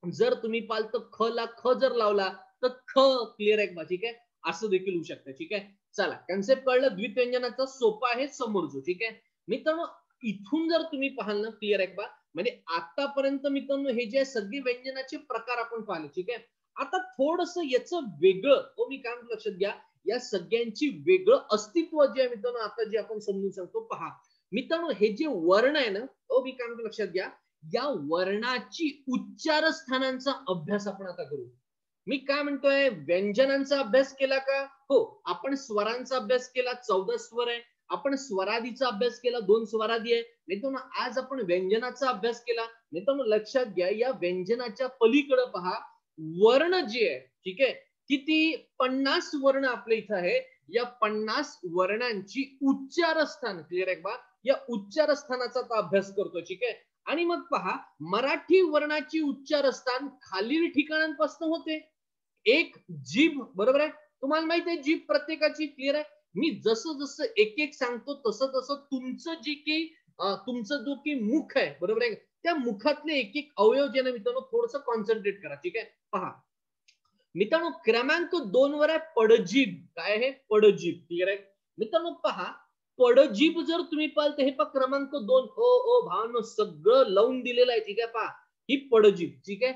जर तुम्ही पाल तर ख ला ख जर लावला तर ख. क्लिअर आहे का? ठीक आहे, असं देखील होऊ शकतं. ठीक आहे, चला कन्सेप्ट कळलं द्वित व्यंजनाचा, सोपा आहे समोर जो. ठीक आहे मित्रांनो, इथून जर तुम्ही पाहाल ना, क्लिअर आहे का? म्हणजे आतापर्यंत मित्रांनो हे जे सगळे व्यंजनाचे प्रकार आपण पाहिले. ठीक आहे, आता थोडस याचं वेगळं, मी काय म्हणतो लक्षात घ्या, या सगळ्यांची वेगळं अस्तित्व जे आहे मित्रांनो आता जे आपण समजून सांगतो. पहा मित्रांनो हे जे वर्ण आहे ना, मी काय म्हणतो लक्षात घ्या, या वर्णाची उच्चार स्थानांचा अभ्यास आपण आता करू. मी काय म्हणतोय, व्यंजनांचा अभ्यास केला का? हो, आपण स्वरांचा अभ्यास केला, 14 स्वर आहे. आपण स्वरादीचा अभ्यास केला, 2 स्वरादी आहे. मित्रांनो आज आपण व्यंजनाचा अभ्यास केला. मित्रांनो लक्षात घ्या, या व्यंजनाच्या पलीकडे पहा वर्ण जे आहे. ठीक आहे, किती? 50 वर्ण आपल्या इथं आहे. या 50 वर्णांची उच्चार स्थान, क्लिअर आहे बा, या उच्चार स्थानाचा अभ्यास करतो. ठीक आहे, आणि मग पहा मराठी वर्णाची उच्चार स्थान खालील ठिकाणांपासून होते. एक जीभ. बरोबर आहे, तुम्हाला माहिती आहे जीभ प्रत्येकाची. क्लिअर आहे, मी जसं जसं एक एक सांगतो तसं तसं तुमचं जे काही तुमचं जो की मुख आहे, बरोबर आहे, त्या मुखातले एक एक अवयव जे ना मित्रांनो थोडस कॉन्सन्ट्रेट करा. ठीक आहे, पहा मित्रांनो क्रमांक 2 वर आहे पडजीभ. काय आहे? पडजीभ. क्लिअर आहे मित्रांनो, पहा पडजीभ जर तुम्ही पाहिलं तर हे पहा क्रमांक 2. ओ भावांनो सगळं लावून दिलेलं आहे. ठीक आहे, पहा ही पडजीभ. ठीक आहे,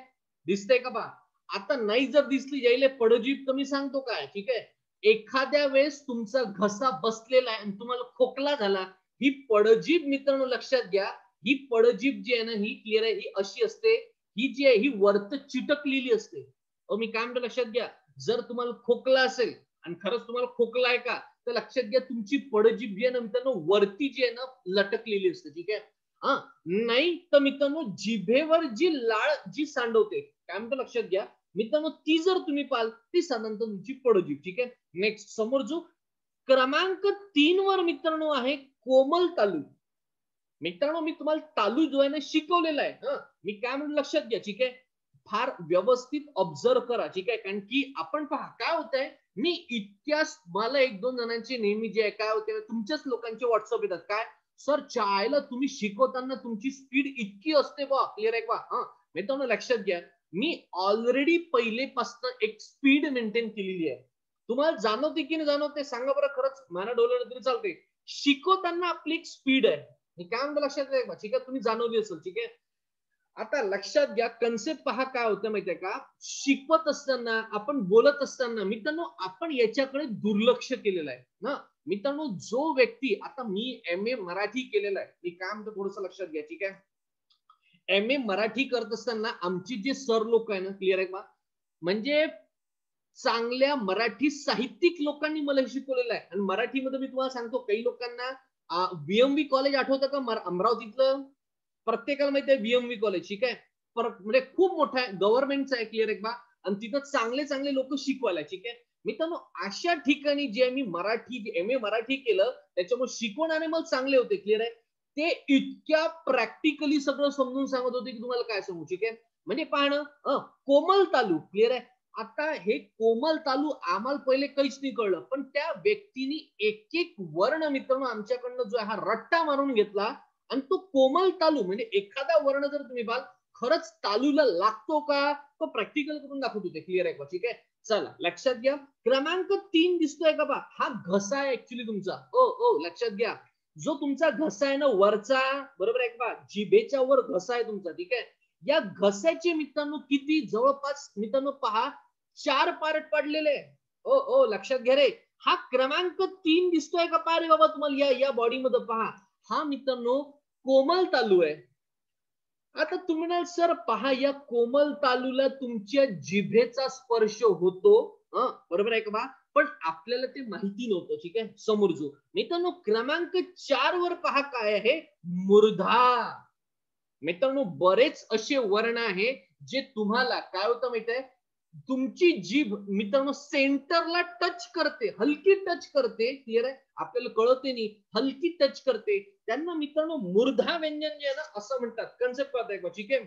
दिसतंय का? पहा आता नाही जर दिसली यायले पडजीभ तर मी सांगतो काय. ठीक आहे, एखाद्या वेळेस तुमचा घसा बसलेला आहे आणि तुम्हाला खोकला झाला, ही पडजीभ मित्रांनो लक्षात घ्या. ही पडजीभ जी आहे ना, ही क्लिअर आहे, ही अशी असते, ही जी आहे ही वरत चिटकलेली असते. मी काय म्हणतो लक्षात घ्या, जर तुम्हाला खोकला असेल आणि खरंच तुम्हाला खोकला आहे का, तर लक्षात घ्या तुमची पडजीभ जी आहे ना मित्रांनो वरती जी आहे ना लटकलेली असते. ठीक आहे, नाही तर मित्रांनो जिभेवर जी लाळ जी सांडवते, काय म्हणतो लक्षात घ्या मित्रांनो, ती जर तुम्ही पाल ती साधारणतः तुमची पडजीभ. ठीक आहे, नेक्स्ट समोर जो क्रमांक 3 वर मित्रांनो आहे कोमल तालू. मित्रांनो मी तुम्हाला तालू जो आहे ना शिकवलेला आहे. मी काय म्हणतो लक्षात घ्या. ठीक आहे, फार व्यवस्थित ऑब्झर्व करा. ठीक आहे, कारण की आपण पहा काय होतंय, मी इतिहास मला 1-2 जणांचे नेहमी जे आहे काय होते, तुमच्याच लोकांचे व्हॉट्सअप येतात, काय सर चायला तुम्ही शिकवताना तुमची स्पीड इतकी असते बा. क्लिअर आहे का? मित्रांनो लक्षात घ्या, मी ऑलरेडी पहिलेपासून एक स्पीड मेंटेन केलेली आहे. तुम्हाला जाणवते की नाही जाणवते सांगा बरं, खरंच मला डोळ्याला तरी चालते. शिकवताना आपली एक स्पीड आहे. हे काय म्हणतो लक्षात घ्या. ठीक आहे, तुम्ही जाणवली असेल. ठीक आहे, आता लक्षात घ्या कन्सेप्ट पहा काय होतं माहितीये का, शिकवत असताना आपण बोलत असताना मित्रांनो आपण याच्याकडे दुर्लक्ष केलेलं आहे ना. मित्रांनो जो व्यक्ती, आता मी MA मराठी केलेला आहे, मी काय म्हणतो थोडस लक्षात घ्या. ठीक आहे, MA मराठी करत असताना आमची जे सर लोक आहे ना, क्लिअर आहे का, म्हणजे चांगल्या मराठी साहित्यिक लोकांनी मला शिकवलेलं आहे. आणि मराठीमध्ये मी तुम्हाला सांगतो काही लोकांना VMV कॉलेज आठवतं का अमरावतीतलं, प्रत्येकाला माहिती आहे VMV कॉलेज. ठीक आहे, म्हणजे खूप मोठं आहे, गव्हर्नमेंटचं आहे. क्लिअर आहे बा, आणि तिथं चांगले चांगले लोक शिकवायला. ठीक आहे मित्रांनो, अशा ठिकाणी जे मी मराठी MA मराठी केलं त्याच्यामुळे शिकवणारे मला चांगले होते. क्लिअर आहे, ते इतक्या प्रॅक्टिकली सगळं समजून सांगत होते की तुम्हाला काय सांगू. ठीक आहे, म्हणजे पाहणं कोमल तालू. क्लिअर आहे, आता हे कोमल तालू आम्हाला पहिले काहीच नाही कळलं, पण त्या व्यक्तीने एक एक वर्ण मित्रांनो आमच्याकडनं जो हा रट्टा मारून घेतला आणि तो कोमल तालू म्हणजे एखादा वर्ण जर तुम्ही पाहाल खरंच तालूला लागतो का, तो प्रॅक्टिकल करून दाखवतो ते. क्लिअर आहे का? ठीक आहे, चला लक्षात घ्या. क्रमांक 3 दिसतोय का बा, हा घसा आहे ऍक्च्युली तुमचा. ओ ओ लक्षात घ्या, जो तुमचा घसा आहे ना वरचा, बरोबर आहे का, जिभेच्या वर घसा आहे तुमचा. ठीक आहे, या घशाचे मित्रांनो किती, जवळपास मित्रांनो पहा 4 पार्ट पडलेले. ओ ओ लक्षात घ्या रे, हा क्रमांक 3 दिसतोय का पहा रे बाबा तुम्हाला या बॉडी मध्ये पहा, हा मित्रांनो कोमल तालू आहे. आता तुम्ही म्हणाल सर पहा या कोमल तालूला तुमच्या जिभेचा स्पर्श होतो, बरोबर आहे का बा, पण आपल्याला ते माहिती नव्हतं. ठीक आहे, समोर जो मित्रांनो क्रमांक 4 वर पहा काय आहे, मूर्धा. मित्रांनो बरेच असे वर्ण आहे जे तुम्हाला काय होतं माहितीये, तुमची जीभ मित्रांनो सेंटरला टच करते, हलकी टच करते. क्लिअर आहे, आपल्याला कळते नाही, हलकी टच करते, त्यांना मित्रांनो मूर्धा व्यंजन जे आहे ना असं म्हणतात. कन्सेप्ट कळतंय का? ठीक आहे,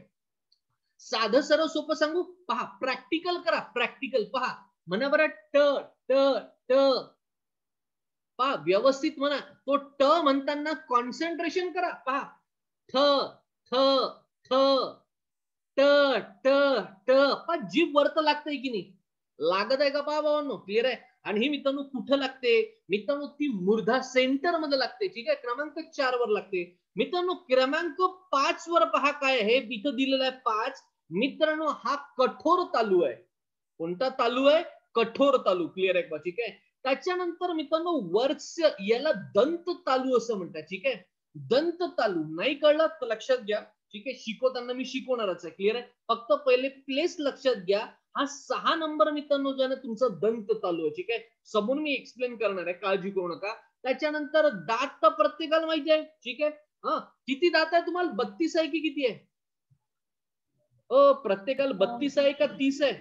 साधं सरळ सोपं सांगू, पहा प्रॅक्टिकल करा, प्रॅक्टिकल पहा. म्हणा बरं ट ट ट, पहा व्यवस्थित म्हणा. तो ट म्हणताना कॉन्सन्ट्रेशन करा. पहा थ थ थ ट ट ट, पहा जीभ वरत लागतंय की नाही, लागत आहे का पहा भावांनो. क्लिअर आहे, आणि ही मित्रांनो कुठं लागते मित्रांनो, ती मूर्धा सेंटर मध्ये लागते. ठीक आहे, क्रमांक 4 वर लागते. मित्रांनो क्रमांक 5 वर पहा काय आहे, इथं दिलेला आहे 5. मित्रांनो हा कठोर तालू आहे. कोणता तालू आहे? कठोर तालू. क्लिअर आहे का? ठीक आहे, त्याच्यानंतर मित्रांनो वर्ष याला दंत तालू असं म्हणतात. ठीक आहे, दंत तालू नाही कळलं तर लक्षात घ्या. ठीक आहे, शिकवताना मी शिकवणारच आहे. क्लिअर आहे, फक्त पहिले प्लेस लक्षात घ्या. हा 6 नंबर मित्रांनो जो आहे ना तुमचा दंत तालू आहे. ठीक आहे, समोर मी एक्सप्लेन करणार आहे, काळजी करू नका. त्याच्यानंतर दात तर प्रत्येकाला माहिती आहे. ठीक आहे, किती दात आहे तुम्हाला, 32 आहे की किती आहे? प्रत्येकाला 32 आहे का 30 आहे?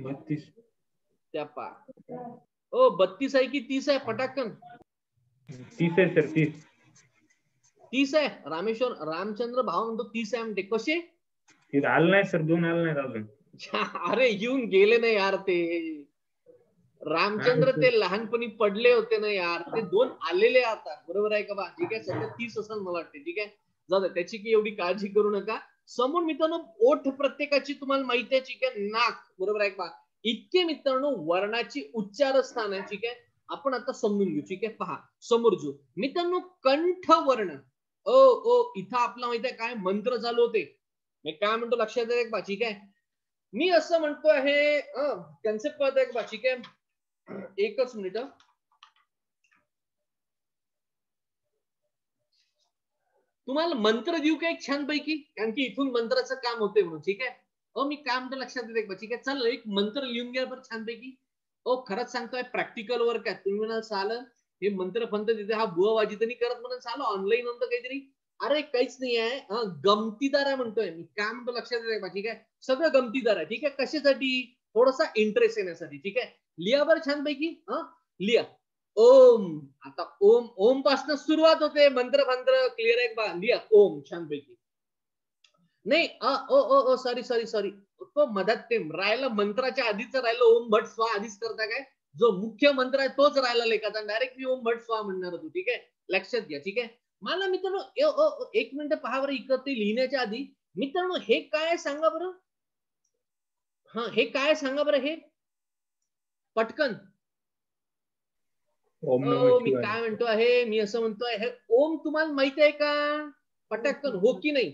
32. त्या पा 32 आहे की 30 आहे? पटाकन 30 आहे सर, 30. 30 आहे. रामचंद्र भाव म्हणतो 30 आहे म्हणते. कसे आलं नाही सर, 2 आलं नाहीत अजून. अरे येऊन गेले नाही यार ते. रामचंद्र ते लहानपणी पडले होते ना यार, ते 2 आलेले आता. बरोबर आहे का बा? ठीक आहे, सध्या 30 असेल मला वाटते. ठीक आहे, जाऊ त्याची की एवढी काळजी करू नका. समोर मित्रांनो ओठ प्रत्येकाची तुम्हाला माहिती आहे. ठीक आहे, नाक, बरोबर आहे का? इतके मित्रांनो वर्णाची उच्चार स्थान आहे. ठीक आहे, आपण आता समजून घेऊ. ठीक आहे, पहा समोर जो मित्रांनो कंठ वर्ण. ओ ओ इथं आपला माहिती आहे काय मंत्र चालू होते, मी काय म्हणतो लक्षात आहे का? ठीक आहे, मी असं म्हणतो आहे, कन्सेप्ट कळतंय का? ठीक आहे, एकच मिनिट. तुम्हाला मंत्र देऊ का एक छान पैकी, कारण की इथून मंत्राचं काम होते म्हणून. ठीक आहे, मी काय म्हणतो लक्षात येते का? ठीक आहे, चल एक मंत्र लिहून घ्या बरं छान पैकी. खरंच सांगतोय प्रॅक्टिकल वर्क आहे. तुम्ही म्हणाल सालं हे मंत्र फंत तिथे हा बुवाबाजी तर नाही करत म्हणून सालं ऑनलाईन म्हणतो काहीतरी. अरे काहीच नाही आहे, गमतीदार आहे म्हणतोय मी. काय म्हणतो लक्षात येते का? ठीक आहे, सगळं गमतीदार आहे. ठीक आहे, कशासाठी? थोडासा इंटरेस्ट येण्यासाठी. ठीक आहे, लिहा बरं छान पैकी. लिहा ओम. आता ओम, ओम पासून सुरुवात होते मंत्र मंत्र. क्लिअर आहे का? लिहा ओम छान पैकी. नाही ओ ओ ओ सॉरी सॉरी सॉरी, तो मधात ते राहिलं, मंत्राच्या आधीच राहिलं ओम भट स्वा आधीच करता काय, जो मुख्य मंत्र आहे तोच राहिला लेखाचा. डायरेक्ट मी ओम भट स्वा म्हणणार होतो. ठीक आहे, लक्षात घ्या. ठीक आहे, मला मित्रांनो एक मिनिट पहा बरं इकडे, ते लिहिण्याच्या आधी मित्रांनो हे काय सांगा बरं. हे काय सांगा बरं, हे पटकन. मी काय म्हणतो आहे, मी असं म्हणतो आहे, ओम तुम्हाला माहित आहे का? पटकन हो की नाही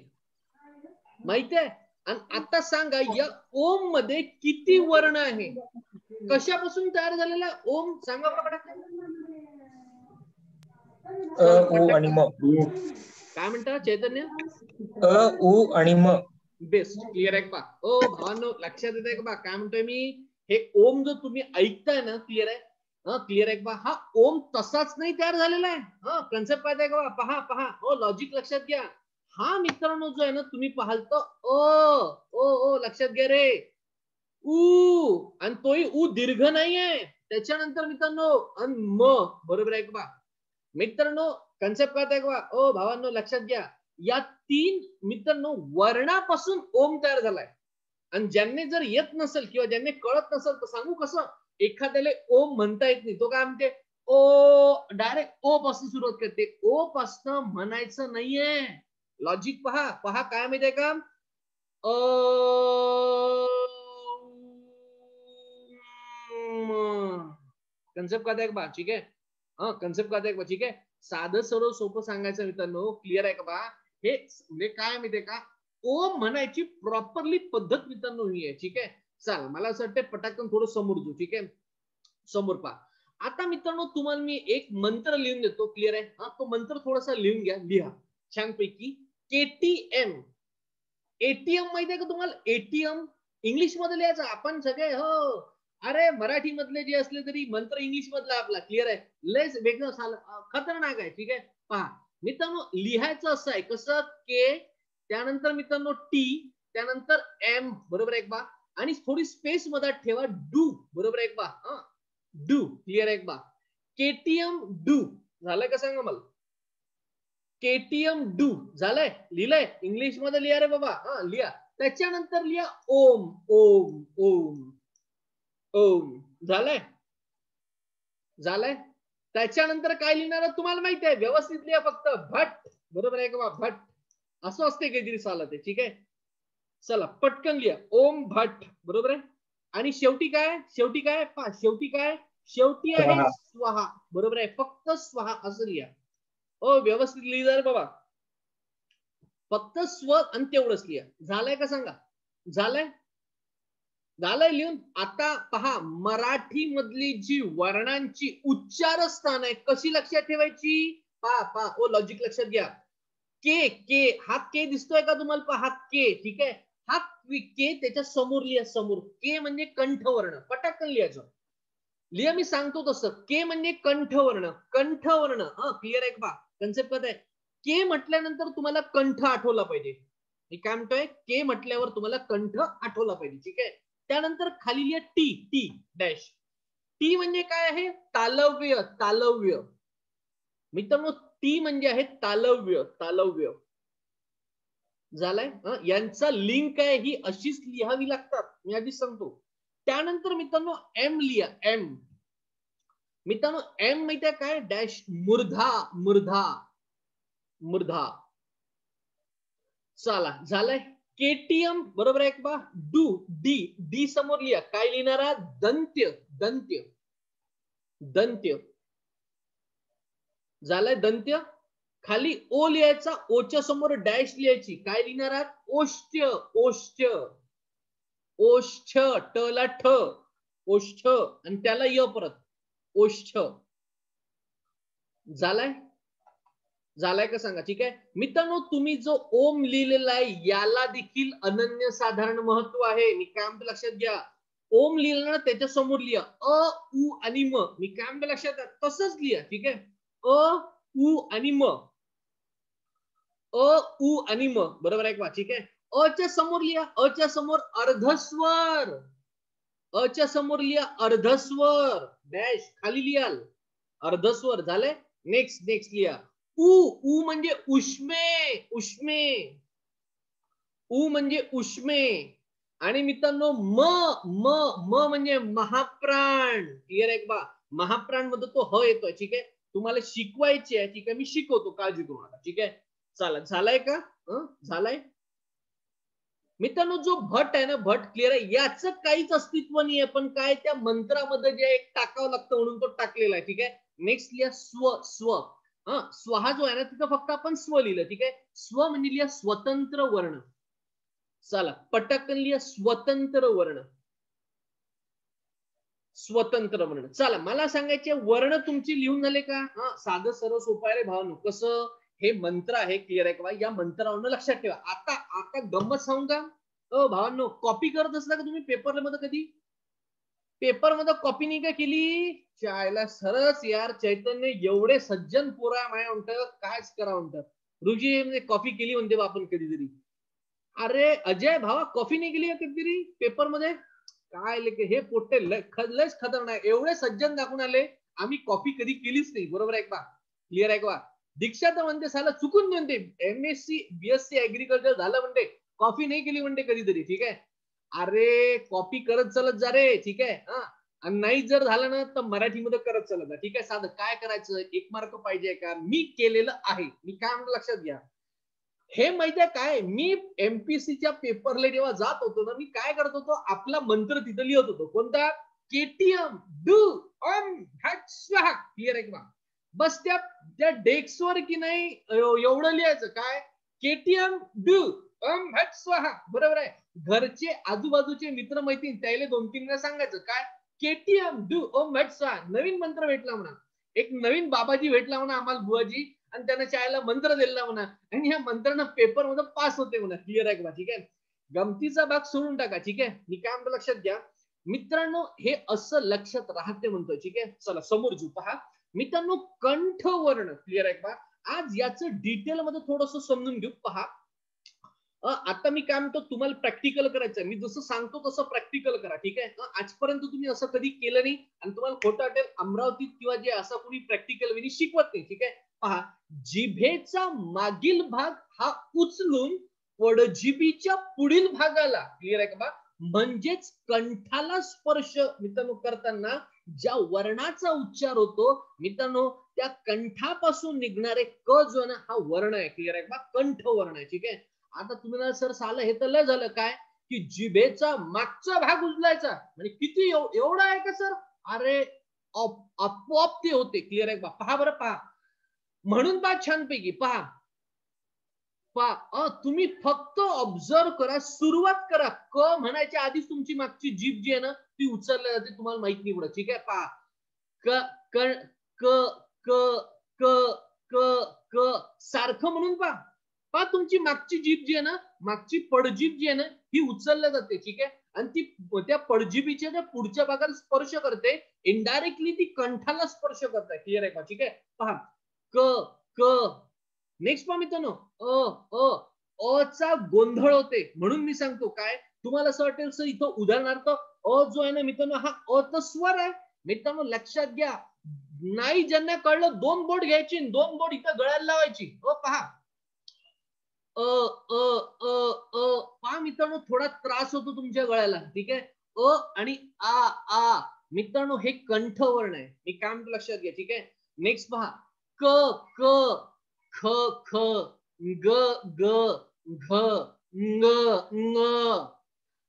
माहित आहे? आणि आता सांगा या ओम मध्ये किती वर्ण आहे, कशापासून तयार झालेला ओम सांगा बरं पटकन. उ आणि म. काय म्हणता चैतन्य? उ आणि म. बेस्ट. क्लिअर आहे का? भावांनो लक्षात येत आहे का? काय म्हणतोय मी, हे ओम जो तुम्ही ऐकताय ना, क्लिअर आहे, क्लिअर आहे का? हा ओम तसाच नाही तयार झालेला आहे. कन्सेप्ट पाहताय का? पहा पहा, लॉजिक लक्षात घ्या. हा मित्रांनो जो आहे ना तुम्ही पाहाल तर ओ लक्षात घ्या रे, उ, आणि तोही उ दीर्घ नाही आहे. त्याच्यानंतर मित्रांनो म, बरोबर आहे का? मित्रांनो कन्सेप्ट पाहताय का? भावांनो लक्षात घ्या, या 3 मित्रांनो वर्णापासून ओम तयार झालाय. आणि ज्यांनी जर येत नसेल किंवा ज्यांनी कळत नसेल तर सांगू कसं, एखाद्याला ओम म्हणता येत नाही, तो काय म्हणते ओ, डायरेक्ट ओ पासून सुरुवात करते. ओ पासून म्हणायचं नाहीये. लॉजिक पहा पहा काय माहितीये का, कन्सेप्ट का बा, ठीक आहे. कन्सेप्ट का बा, ठीक आहे. साधं सर्व सोपं सांगायचं मित्रांनो, क्लिअर आहे का बा. हे म्हणजे काय माहितीये का, ओम म्हणायची प्रॉपरली पद्धत मित्रांनो ही आहे, ठीक आहे. चला मला असं वाटतं पटाकन थोडं समोर जाऊ, ठीक आहे. समोर पहा. आता मित्रांनो तुम्हाला मी एक मंत्र लिहून देतो, क्लिअर आहे. तो मंत्र थोडासा लिहून घ्या, लिहा छानपैकी. KTM. एटीएम माहितीये का तुम्हाला, एटीएम इंग्लिश मध्ये लिहायचं. आपण सगळे हो, अरे मराठी मधले जे असले तरी मंत्र इंग्लिश मधला आपला, क्लिअर आहे. लयच वेगळं खतरनाक आहे, ठीक आहे. पहा मित्रांनो लिहायचं असं आहे, कसं के, त्यानंतर मित्रांनो टी, त्यानंतर एम, बरोबर आहे बा, आणि थोडी स्पेस मध्ये ठेवा डू, बरोबर आहे बा. डू, क्लिअर आहे बा. केटीएम डू झालं का सांगा मला. केटीएम डू झालंय, लिहिलंय इंग्लिश मध्ये लिहा रे बाबा. लिहा. त्याच्यानंतर लिहा ओम, ओम, ओम, ओम. झालंय झालंय. त्याच्यानंतर काय लिहिणार तुम्हाला माहिती आहे, व्यवस्थित लिहा फक्त. भट, बरोबर आहे का, भट असं असते काहीतरी चालत आहे, ठीक आहे. चला पटकन लिहा ओम भट, बरोबर आहे. आणि शेवटी काय, शेवटी काय पहा, शेवटी काय, शेवटी आहे स्वाहा, बरोबर आहे. फक्त स्वाहा असं लिहा. व्यवस्थित लिहिलं बाबा, फक्त स्व आणि तेवढंच लिहा. झालंय का सांगा, झालंय, झालंय लिहून. आता पहा मराठी मधली जी वर्णांची उच्चार स्थान आहे कशी लक्षात ठेवायची, पहा पहा ओ लॉजिक लक्षात घ्या. के, के, हा के दिसतोय का तुम्हाला, पहा हा के, ठीक आहे. हा के त्याच्या समोर लिहा, समोर. के म्हणजे कंठवर्ण, पटाकन लिहायचं. लिहा मी सांगतो तसं. के म्हणजे कंठवर्ण, कंठवर्ण. क्लिअर आहे का, कन्सेप्ट काय. के म्हटल्यानंतर तुम्हाला कंठ आठवला पाहिजे. मी काय म्हणतोय, के म्हटल्यावर तुम्हाला कंठ आठवला पाहिजे, ठीक आहे. त्यानंतर खाली लिहा टी, टी डॅश. टी म्हणजे काय आहे, तालव्य, तालव्य मित्रांनो. टी म्हणजे आहे तालव्य, तालव्य. झालंय. यांचा लिंक आहे ही अशीच लिहावी लागतात, मी आधीच सांगतो. त्यानंतर मित्रांनो एम लिहा, एम. मित्रांनो एम माहिती काय, डॅश मूर्धा, मूर्धा, मूर्धा. चला झालंय. केटीएम, बरोबर आहे का. डू, डी, डी समोर लिहा. काय लिहिणारा, दंत्य, दंत्य, दंत्य. झालंय दंत्य. खाली ओ लिहायचा, ओच्या समोर डॅश लिहायची. काय लिहिणारा, ओष्ठ, ओष्ठ, ओष्ठ, ट ला ठ, ओष्ठ, आणि त्याला य परत, ओष्ठ. झालाय, झालाय का सांगा, ठीक आहे. मित्रांनो तुम्ही जो ओम लिहिलेला आहे याला देखील अनन्यसाधारण महत्व आहे. मी काय म्हणतो लक्षात घ्या. ओम लिहिलं ना त्याच्या समोर लिहा अ, उ आणि म. मी काय म्हणतो लक्षात घ्या, तसंच लिहा, ठीक आहे. अ, उ आणि म, अ, उ आणि म, बरोबर आहे का, ठीक आहे. अ च्या समोर लिहा, अ च्या समोर अर्धस्वर, अ च्या समोर लिहा अर्धस्वर, डॅश खाली लिहाल अर्धस्वर. झाले. नेक्स्ट, नेक्स्ट लिहा उ, उ म्हणजे उष्मे, उष्मे, उ म्हणजे उष्मे. आणि मित्रांनो म, म, म म्हणजे महाप्राण. क्लिअर आहे का, महाप्राण मध्ये तो ह येतोय, ठीक आहे. तुम्हाला शिकवायचे आहे, ठीक आहे, मी शिकवतो, काळजी करू नका, ठीक आहे. चला झालाय का, झालाय. मित्रांनो जो भट आहे ना, भट, क्लिअर आहे, याचं काहीच अस्तित्व नाही आहे, पण काय त्या मंत्रामध्ये जे एक टाकावं लागतं म्हणून तो टाकलेला आहे, ठीक आहे. नेक्स्ट लिहा स्व, स्व. स्वहा जो आहे ना तिथं फक्त आपण स्व लिहिलं, ठीक आहे. स्व म्हणजे लिहा स्वतंत्र वर्ण. चला पटकन लिहा स्वतंत्र वर्ण, स्वतंत्र वर्ण. चला मला सांगायचे वर्ण तुमची लिहून झाले का. साधं सर्व सोपं आहे रे भावांनो. कसं, हे मंत्र आहे, क्लिअर आहे का, या मंत्रावरून लक्षात ठेवा. आता आता गंमत सांगू का भावांनो, कॉपी करत असला का तुम्ही पेपर मध्ये, कधी पेपर मध्ये कॉपी नाही का केली, चायला सरस यार चैतन्य एवढे सज्जन पोरा माया म्हणतात, कायच करा म्हणतात. रुजी म्हणजे कॉपी केली म्हणते बा आपण कधीतरी. अरे अजय भावा कॉफी नाही केली कधीतरी पेपर मध्ये, काय लेके हे पोट्टे लयच खतरनाक. एवढे सज्जन दाखवून आले, आम्ही कॉफी कधी केलीच नाही, बरोबर आहे का, क्लिअर आहे का. दीक्षा तर म्हणते साला चुकून म्हणते MSc BSc ऍग्रिकल्चर झालं म्हणते, कॉफी नाही केली म्हणते कधीतरी, ठीक आहे. अरे कॉपी करत चलत जा रे, ठीक आहे. आणि नाही जर झालं ना तर मराठीमध्ये करत चलत जा, ठीक आहे. साधं काय करायचं, 1 मार्क पाहिजे का, मी केलेलं आहे. मी काय म्हणतो लक्षात घ्या. हे माहितीये काय, मी एमपीसीच्या पेपरला जेव्हा जात होतो ना, मी काय करत होतो, आपला मंत्र तिथं लिहत होतो. कोणता? केटीएम डू ओम हट स्वाहा. क्लिअर आहे का? बस त्या डेस्कवर की नाही एवढं लिहायचं. काय? केटीएम डू ओम हट स्वाहा. बरोबर आहे. घरचे आजूबाजूचे मित्र मैत्रीण त्याला 2-3 वेळा सांगायचं. काय? केटीएम डू ओम हट स्वाहा. नवीन मंत्र भेटला म्हणा. एक नवीन बाबाजी भेटला म्हणा आम्हाला, बुवाजी, आणि त्यानं शाळेला मंत्र दिला म्हणा, आणि ह्या मंत्रानं पेपर मध्ये पास होते म्हणा. क्लिअर आहे का? ठीक आहे. गमतीचा भाग सोडून टाका, ठीक आहे. मी काय म्हणतो लक्षात घ्या मित्रांनो, हे असं लक्षात राहते म्हणतो, ठीक आहे. चला समोर घेऊ. पहा मित्रांनो, कंठवर्ण. क्लिअर आहे का? आज याचं डिटेल मध्ये थोडस समजून घेऊ. पहा आता मी काय म्हणतो, तुम्हाला प्रॅक्टिकल करायचं. मी जसं सांगतो तसं प्रॅक्टिकल करा, ठीक आहे. आजपर्यंत तुम्ही असं कधी केलं नाही, आणि तुम्हाला खोटं वाटेल, अमरावतीत किंवा जे असं कोणी प्रॅक्टिकल विनी शिकवत नाही, ठीक आहे. पहा, जिभेचा मागील भाग हा उचलून पडजिभीच्या पुढील भागाला, क्लिअर आहे का, म्हणजेच कंठाला स्पर्श मित्रांनो करताना ज्या वर्णाचा उच्चार होतो मित्रांनो, त्या कंठापासून निघणारे क जो ना हा वर्ण आहे. क्लिअर आहे का? कंठ वर्ण आहे, ठीक आहे. आता तुम्हाला सर सालं हे तर लय झालं काय, की जिभेचा मागचा भाग उचलायचा, म्हणजे किती एवढा आहे का सर? अरे आपोआप ते होते. क्लिअर आहे का? पहा बरं, पहा म्हणून पहा छानपैकी. पहा तुम्ही फक्त ऑब्झर्व करा, सुरुवात करा. क म्हणायच्या आधीच तुमची मागची जीभ जी आहे ना ती उचलल्या जाते, तुम्हाला माहित नाही पडत, ठीक आहे. पहा क क क क क क सारखं म्हणून पहा तुमची मागची जीभ जी आहे ना, मागची पडजीभ जी आहे ना ही उचलल्या जाते, ठीक आहे. आणि ती त्या पडजिभीच्या ज्या पुढच्या भागाला स्पर्श करते, इनडायरेक्टली ती कंठाला स्पर्श करते. क्लिअर आहे का? ठीक आहे. पहा क क नेक्स्ट पहा मित्रांनो, अ चा गोंधळ होते, म्हणून मी सांगतो. काय तुम्हाला असं वाटेल सर इथं उदाहरणार्थ अ जो आहे ना मित्रांनो, हा अ तर स्वर आहे. मित्रांनो लक्षात घ्या, नाही ज्यांना कळलं 2 बोट घ्यायची, 2 बोट इथं गळ्याला लावायची. पहा अ अ अ अ पहा मित्रांनो, थोडा त्रास होतो तुमच्या गळ्याला, ठीक आहे. अ आणि आ मित्रांनो हे कंठवर्ण आहे. मी काय म्हणतो लक्षात घ्या, ठीक आहे. नेक्स्ट पहा क क ख ख ग ग घ ng ng.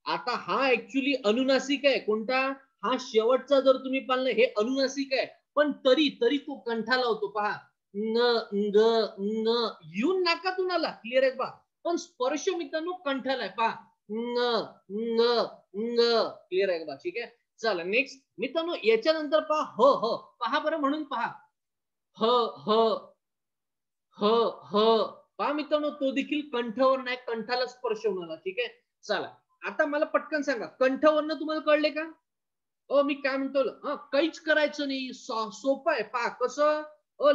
आता हा ऍक्च्युली अनुनासिक आहे. कोणता? हा शेवटचा जर तुम्ही पाहिलं हे अनुनासिक आहे, पण तरी तो कंठाला होतो. पहा न ग न येऊन नाकातून आला. क्लिअर आहे पहा, पण स्पर्श मित्रांनो कंठाला आहे. पहा न न न. क्लिअर आहे का? ठीक आहे. चला नेक्स्ट मित्रांनो, याच्यानंतर पहा ह ह. पहा बरं म्हणून पहा ह ह ह ह. पहा मित्रांनो, तो देखील कंठवर्ण आहे, कंठाला स्पर्श होणार, ठीक आहे. चला आता मला पटकन सांगा, कंठवर्ण तुम्हाला कळले का? मी काय म्हणतो, काहीच करायचं नाही, सोपं आहे. पहा कसं,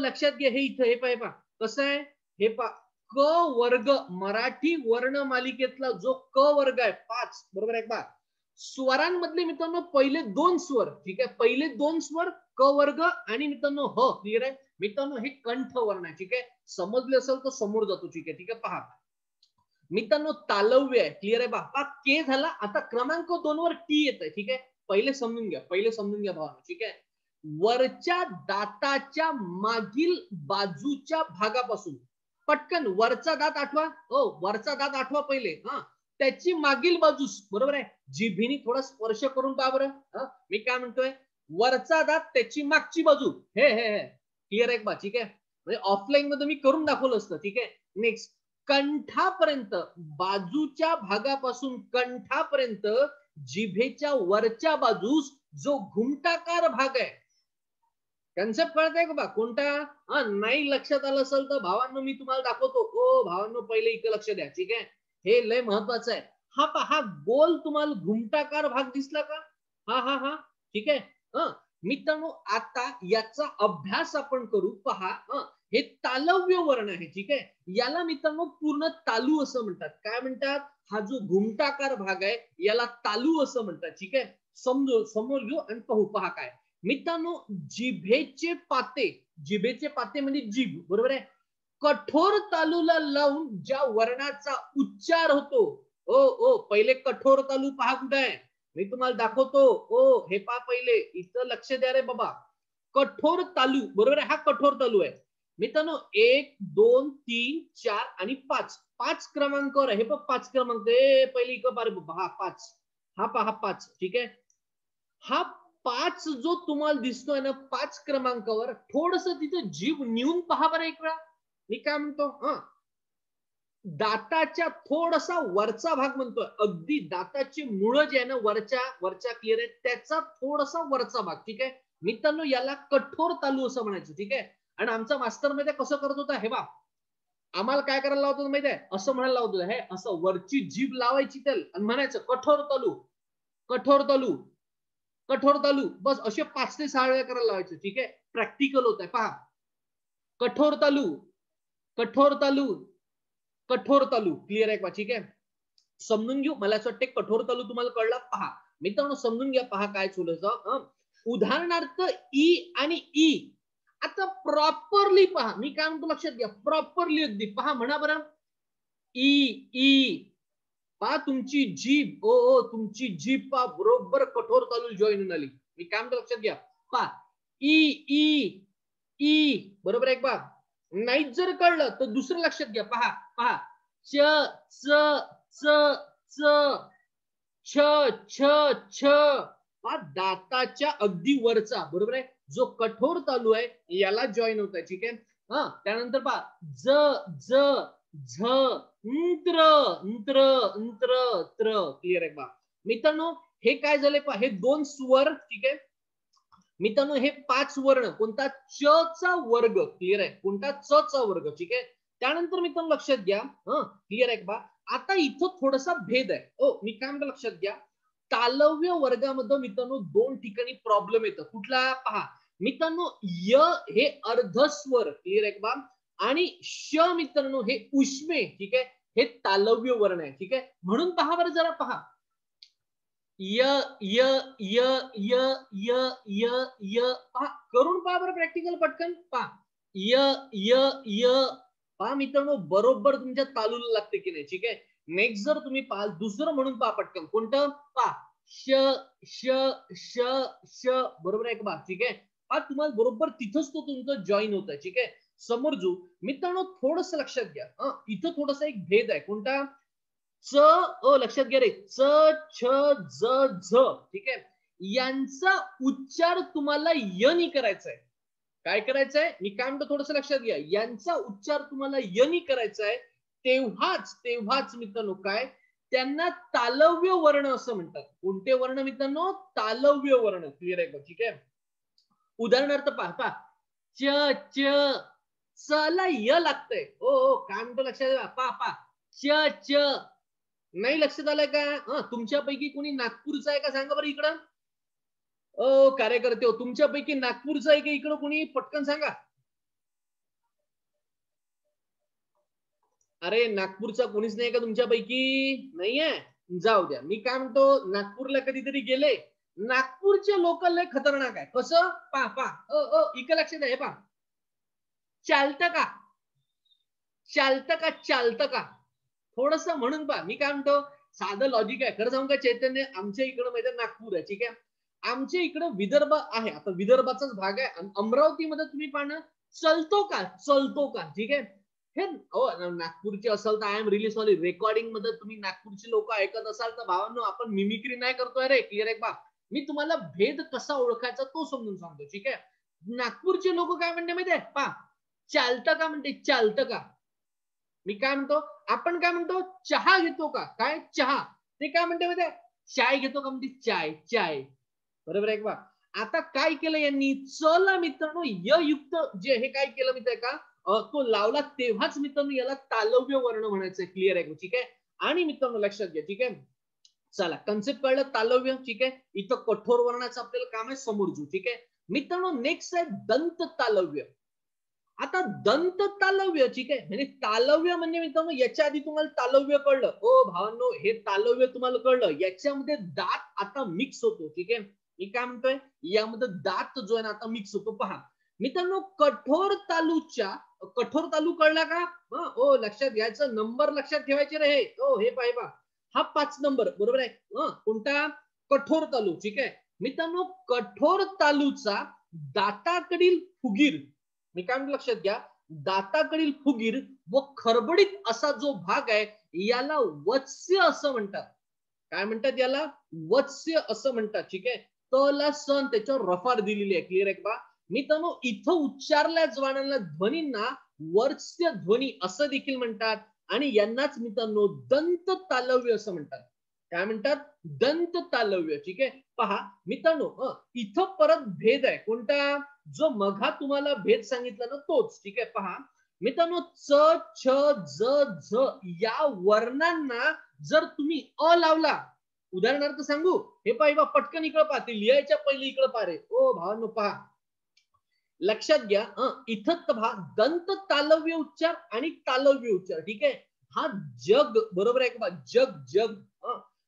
लक्षात घ्या, हे इथं हे पहा कसं आहे. हे पहा क वर्ग, मराठी वर्ण मालिकेतला जो क वर्ग आहे 5, बरोबर आहे पहा. स्वरांमधले मित्रांनो पहिले 2 स्वर, ठीक आहे. पहिले 2 स्वर क वर्ग आणि मित्रांनो ह. क्लिअर आहे मित्रांनो, हे कंठवर्ण आहे, ठीक आहे. समजले असेल तर समोर जातो, ठीक आहे. ठीक आहे. पहा मित्रांनो, तालव्य आहे. क्लिअर आहे पहा के झाला. आता क्रमांक 2 वर टी येत आहे, ठीक आहे. पहिले समजून घ्या भावांनो, ठीक आहे. वरच्या दाताच्या मागील बाजूच्या भागापासून, पटकन वरचा दात आठवा. वरचा दात आठवा पहिले. त्याची मागील बाजूस, बरोबर आहे. जिभेने थोडा स्पर्श करून पहा बरं. मी काय म्हणतोय, वरचा दात त्याची मागची बाजू. हे हे हे क्लिअर आहे का? ठीक आहे. म्हणजे ऑफलाईन मध्ये मी करून दाखवलं असतं, ठीक आहे. नेक्स्ट कंठापर्यंत, बाजूच्या भागापासून कंठापर्यंत जिभेच्या वरच्या बाजूस जो घुमटाकार भाग आहे, कन्सेप्ट कळत आहे का बा? कोणता? नाही लक्षात आलं असेल तर भावांनो मी तुम्हाला दाखवतो. भावांनो पहिले इथे लक्ष द्या, ठीक आहे. हे लय महत्वाचं आहे. हा गोल तुम्हाला घुमटाकार भाग दिसला का? हा ठीक आहे. मित्रांनो आता याचा अभ्यास आपण करू. पहा हे तालव्य वर्ण आहे, ठीक आहे. याला मित्रांनो पूर्ण तालू असं म्हणतात. काय म्हणतात? हा जो घुमटाकार भाग आहे याला तालू असं म्हणतात, ठीक आहे. समोर घेऊ आणि पाहू. पहा काय मित्रांनो, जिभेचे पाते म्हणजे जीभ, बरोबर आहे. कठोर तालूला लावून ज्या वर्णाचा उच्चार होतो ओ ओ पहिले कठोर तालू पहा कुठे आहे, मी तुम्हाला दाखवतो. ओ हे पहा पहिले, इथं लक्ष द्या रे बाबा. कठोर तालू बरोबर आहे, हा कठोर तालू आहे मित्रांनो. 1 2 3 4 आणि 5 5 क्रमांकावर आहे. हे पण 5 क्रमांक, पहिले इकडे बारे बाबा, हा 5, हा पहा 5. ठीक आहे, हा 5 जो तुम्हाला दिसतोय ना 5 क्रमांकावर, थोडस तिथं जीभ नेऊन पहा बरं एक वेळा. मी काय म्हणतो, दाताच्या थोडासा वरचा भाग म्हणतोय, अगदी दाताची मुळ जे आहे ना वरच्या क्लिअर आहे, त्याचा थोडासा वरचा भाग. ठीक आहे मित्रांनो, याला कठोर तालू असं म्हणायचं. ठीक आहे, आणि आमचा मास्तर माहिती कसं करत होता, हे बा आम्हाला काय करायला लावत होतं माहिती आहे, असं म्हणायला लावत होतं, हे असं वरची जीभ लावायची त्याला आणि म्हणायचं कठोर तालू, कठोर तालू, कठोर तालू. बस असे 5 ते 6 वेळा करायला लावायचे. ठीक आहे, प्रॅक्टिकल होत आहे पहा. कठोर तालू, कठोर तालू, कठोर तालू. क्लिअर आहे का? ठीक आहे, समजून घेऊ. मला असं वाटतं कठोर तालू तुम्हाला कळला. पहा मित्रांनो, समजून घ्या, पहा काय चुलचं. उदाहरणार्थ ई आणि ई. आता प्रॉपरली पहा, मी काय म्हणतो लक्षात घ्या, प्रॉपरली अगदी पहा. म्हणा बरं, ई ई. पहा तुमची जीभ, ओ ओ तुमची जीभ पहा, बरोबर कठोर तालू जॉईन झाली. मी काय म्हणतो लक्षात घ्या, पहा ई ई ई. बरोबर आहे पहा. नाहीच जर कळलं तर दुसरं लक्षात घ्या, पहा पहा, च च च च, छ छ छ. पहा दाताच्या अगदी वरचा, बरोबर आहे, जो कठोर तालू आहे याला जॉईन होत आहे. ठीक आहे, त्यानंतर पहा ज ज झ, ंत्र ंत्र ंत्र त्र. क्लिअर आहे पहा मित्रांनो. हे काय झाले पहा, हे 2 स्वर. ठीक आहे मित्रांनो, हे 5 वर्ण, कोणता च चा वर्ग. क्लिअर आहे, कोणता च चा वर्ग. ठीक आहे, त्यानंतर मित्रांनो लक्षात घ्या, क्लिअर आहे का. आता इथं थोडासा भेद आहे. मी काय म्हणतो लक्षात घ्या, तालव्य वर्गामध्ये मित्रांनो 2 ठिकाणी प्रॉब्लेम येतं. कुठला पहा मित्रांनो, य हे अर्धस्वर. क्लिअर आहे का, आणि श मित्रांनो हे उष्मे. ठीक आहे, हे तालव्य वर्ण आहे. ठीक आहे, म्हणून पहा बरं जरा, पहा य य य य य य य. पहा करून पहा बरं प्रॅक्टिकल पटकन. पहा य य य. पहा मित्रांनो, बरोबर तुमच्या तालूला लागते की नाही. ठीक आहे, नेक्स्ट जर तुम्ही पाहाल दुसरं म्हणून पहा पटकन, कोणतं पहा, श श श श. बरोबर आहे का बा. ठीक आहे, पहा तुम्हाला बरोबर तिथंच तो तुमचं जॉईन होत आहे. ठीक आहे, समोरजू मित्रांनो थोडस लक्षात घ्या, इथं थोडासा एक भेद आहे. कोणता, च लक्षात घ्या रे, च छ ज झ. ठीक आहे, यांचा उच्चार तुम्हाला य नी करायचा आहे. काय करायचं आहे, मी काय म्हणतो थोडस लक्षात घ्या, यांचा उच्चार तुम्हाला य नी करायचा आहे. तेव्हाच मित्रांनो काय, त्यांना तालव्य वर्ण असं म्हणतात. कोणते वर्ण मित्रांनो, तालव्य वर्ण. क्लिअर आहे का. ठीक आहे, उदाहरणार्थ पहा, च च च ला य लागतंय. काय म्हणतो लक्षात घ्या, पहा च च. नाही लक्षात आलंय का. तुमच्यापैकी कोणी नागपूरचा आहे का सांगा बरं इकडं. कार्यकर्ते हो, तुमच्यापैकी नागपूरचा आहे का इकडं कोणी, पटकन सांगा. अरे नागपूरचा कोणीच नाही का तुमच्यापैकी, नाहीये, जाऊ द्या. मी काय म्हणतो, नागपूरला कधीतरी गेले, नागपूरचे लोक लय खतरनाक आहे. कसं पहा इकडे लक्ष द्या. हे पहा, चालतं का, चालतं का, चालतं का, थोडस म्हणून पहा. मी काय म्हणतो, साधं लॉजिक आहे. खरं सांगू का चैतन्य, आमच्या इकडं माहिती नागपूर आहे. ठीक आहे, आमच्या इकडं विदर्भ आहे, आता विदर्भाचाच भाग आहे. आणि अमरावतीमध्ये तुम्ही पाहणं, चलतो का, चलतो का. ठीक आहे, हे नागपूरचे असाल तर I am really sorry. Recording मध्ये तुम्ही नागपूरचे लोक ऐकत असाल तर भावांनो, आपण मिमिक्री नाही करतोय रे. क्लिअर आहे बा. मी तुम्हाला भेद कसा ओळखायचा तो समजून सांगतो. ठीक आहे, नागपूरचे लोक काय म्हणते माहिती आहे, पहा चालतं का म्हणते, चालतं का. मी काय म्हणतो, आपण काय म्हणतो, चहा घेतो का, काय चहा. ते काय म्हणते माहिती आहे, चाय घेतो का म्हणते, चाय चाय. बरोबर आहे का. आता काय केलं यांनी, चला मित्रांनो य युक्त जे हे काय केलं माहिती आहे का, तो लावला तेव्हाच मित्रांनो याला तालव्य वर्ण म्हणायचं. क्लिअर आहे. ठीक आहे, आणि मित्रांनो लक्षात घ्या. ठीक आहे, चला कन्सेप्ट कळलं, तालव्य. ठीक आहे, इथं कठोर वर्णाचं आपल्याला काम आहे समोरजू. ठीक आहे मित्रांनो, नेक्स्ट आहे दंत तालव्य. आता दंत तालव्य. ठीक आहे, म्हणजे तालव्य म्हणजे मित्रांनो याच्या आधी तुम्हाला तालव्य कळलं, भावांनो हे तालव्य तुम्हाला कळलं, याच्यामध्ये दात आता मिक्स होतो. ठीक आहे, मी काय म्हणतोय, यामध्ये दात जो आहे ना आता मिक्स होतो. पहा मित्रांनो, कठोर तालू कळला का. लक्षात घ्यायचं, नंबर लक्षात ठेवायचे रे. हे पाहिजे हा 5 नंबर बरोबर आहे. कोणता? कठोर तालू. ठीक आहे मित्रांनो, कठोर तालूचा दाताकडील फुगीर, मी काय म्हणतो लक्षात घ्या, दाताकडील फुगीर व खरबडीत असा जो भाग आहे याला वत्स्य असं म्हणतात. काय म्हणतात याला? वत्स्य असं म्हणतात. ठीक आहे. तला सण त्याच्यावर रफार दिलेली आहे. क्लिअर आहे का? मित्रांनो, इथं उच्चारल्या जाणाऱ्या ध्वनींना वर्त्स्य ध्वनी असं देखील म्हणतात आणि यांनाच मित्रांनो दंत तालव्य असं म्हणतात. काय म्हणतात? दंत तालव्य. ठीक आहे. पहा मित्रांनो, इथं परत भेद आहे. कोणता? जो मघा तुम्हाला भेद सांगितला ना तोच. ठीक आहे. पहा मित्रांनो, च, छ, ज, झ या वर्णांना जर तुम्ही अ लावला, उदाहरणार्थ सांगू, हे पाहिजे पटकन इकडं पाहते, लिहायच्या पहिले इकडं पहा रे. ओ भावांनो पहा, लक्षात घ्या. इथं पहा दंत तालव्य उच्चार आणि तालव्य उच्चार. ठीक आहे. हा जग बरोबर आहे का? जग जग.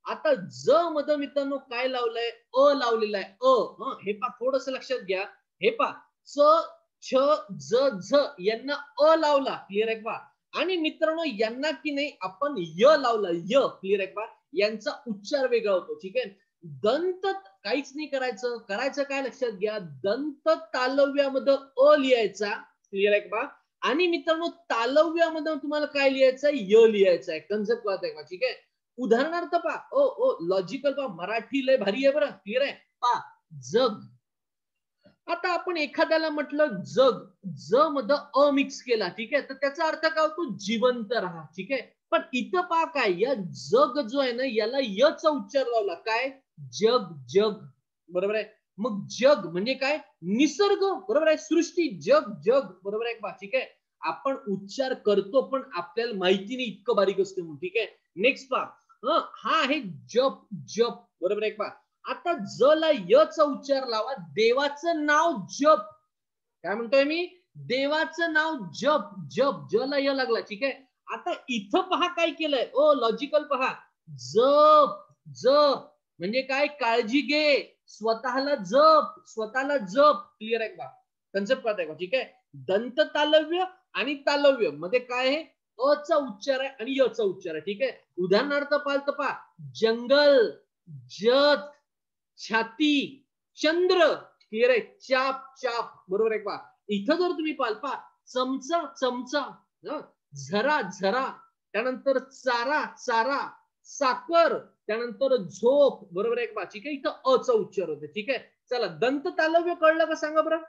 आता ज मध्ये मित्रांनो काय लावलंय? अ लावलेला आहे. हे पहा थोडस लक्षात घ्या. हे पहा च, छ, ज, झ यांना अ लावला. क्लिअर आहे का? आणि मित्रांनो यांना की नाही आपण य लावला. य. क्लिअर आहे का? यांचा उच्चार वेगळा होतो. ठीक आहे. दंत काहीच नाही करायचं. करायचं काय लक्षात घ्या, दंत तालव्यामध्ये अ लिहायचा. क्लिअर आहे का? आणि मित्रांनो तालव्यामध्ये तुम्हाला काय लिहायचं? य लिहायचं आहे. कन्सेप्ट कळत आहे का? ठीक आहे. उदाहरणार्थ पहा, लॉजिकल पहा, मराठी लय भारी आहे बरं. क्लिअर आहे. पहा जग. आता आपण एखाद्याला म्हटलं जग, ज मध्ये अ मिक्स केला. ठीक आहे. तर त्याचा अर्थ काय होतो? जिवंत राहा. ठीक आहे. पण इथं पहा काय, या जग जो आहे ना याला यचा उच्चार लावला. काय? जग जग. बरोबर आहे. मग जग म्हणजे काय? निसर्ग. बरोबर आहे. सृष्टी. जग जग. बरोबर आहे का? ठीक आहे. आपण उच्चार करतो पण आपल्याला माहिती नाही इतकं बारीक असते म्हणून. ठीक आहे. नेक्स्ट पहा, हा आहे जप जप. बरोबर आहे का? आता ज ला यचा उच्चार लावा. देवाचं नाव जप. काय म्हणतोय मी? देवाचं नाव जप जप. ज ला य लागला. ठीक आहे. आता इथं पहा काय केलंय. लॉजिकल पहा, जप जप म्हणजे काय? काळजी घे, स्वतःला जप, स्वतःला जप. क्लिअर आहे का? कन्सेप्ट कळत आहे का? ठीक आहे. दंत तालव्य आणि तालव्य मध्ये काय आहे? अ चा उच्चार आहे आणि य चा उच्चार आहे. ठीक आहे. उदाहरणार्थ पाहत पहा, जंगल, जत, छाती, चंद्र. क्लिअर आहे. चाप चाप. बरोबर आहे का? इथं जर तुम्ही पाहाल पहा, चमचा चमचा, झरा झरा, त्यानंतर चारा चारा, साखर, त्यानंतर झोप. बरोबर आहे का? ठीक आहे. इथं अ चा उच्चार होते. ठीक आहे. चला दंत तालव्य कळलं का सांगा बरं?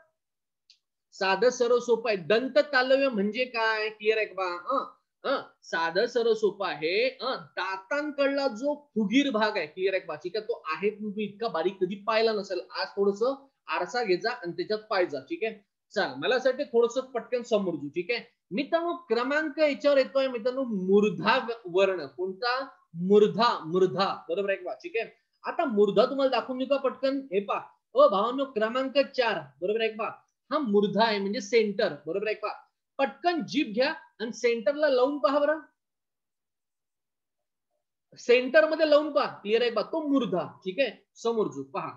साधं सर्व सोपं आहे. दंत तालव्य म्हणजे काय? क्लिअर आहे का? साधं सर्व सोपं आहे. दातांकडला जो फुगीर भाग आहे, क्लिअर आहे का? ठीक आहे. तो आहे तुम्ही इतका बारीक कधी पाहिला नसेल. आज थोडस आरसा घ्यायचा आणि त्याच्यात पाहायचा. ठीक आहे. चल मला असं वाटतं थोडस पटकन समोर. ठीक आहे मित्रांनो, क्रमांक याच्यावर येतोय मित्रांनो मूर्धा वर्ण. कोणता? मूर्धा. मूर्धा. बरोबर आहे का? ठीक आहे. आता मूर्धा तुम्हाला दाखवून देऊ का पटकन? हे पहा. भावांनो, क्रमांक 4. बरोबर आहे का? हा मूर्धा आहे म्हणजे सेंटर. बरोबर आहे का? पटकन जीभ घ्या आणि सेंटरला लावून पहा बरं. सेंटर मध्ये लावून पहा. क्लिअर आहे का? तो मूर्धा. ठीक आहे. समोर पहा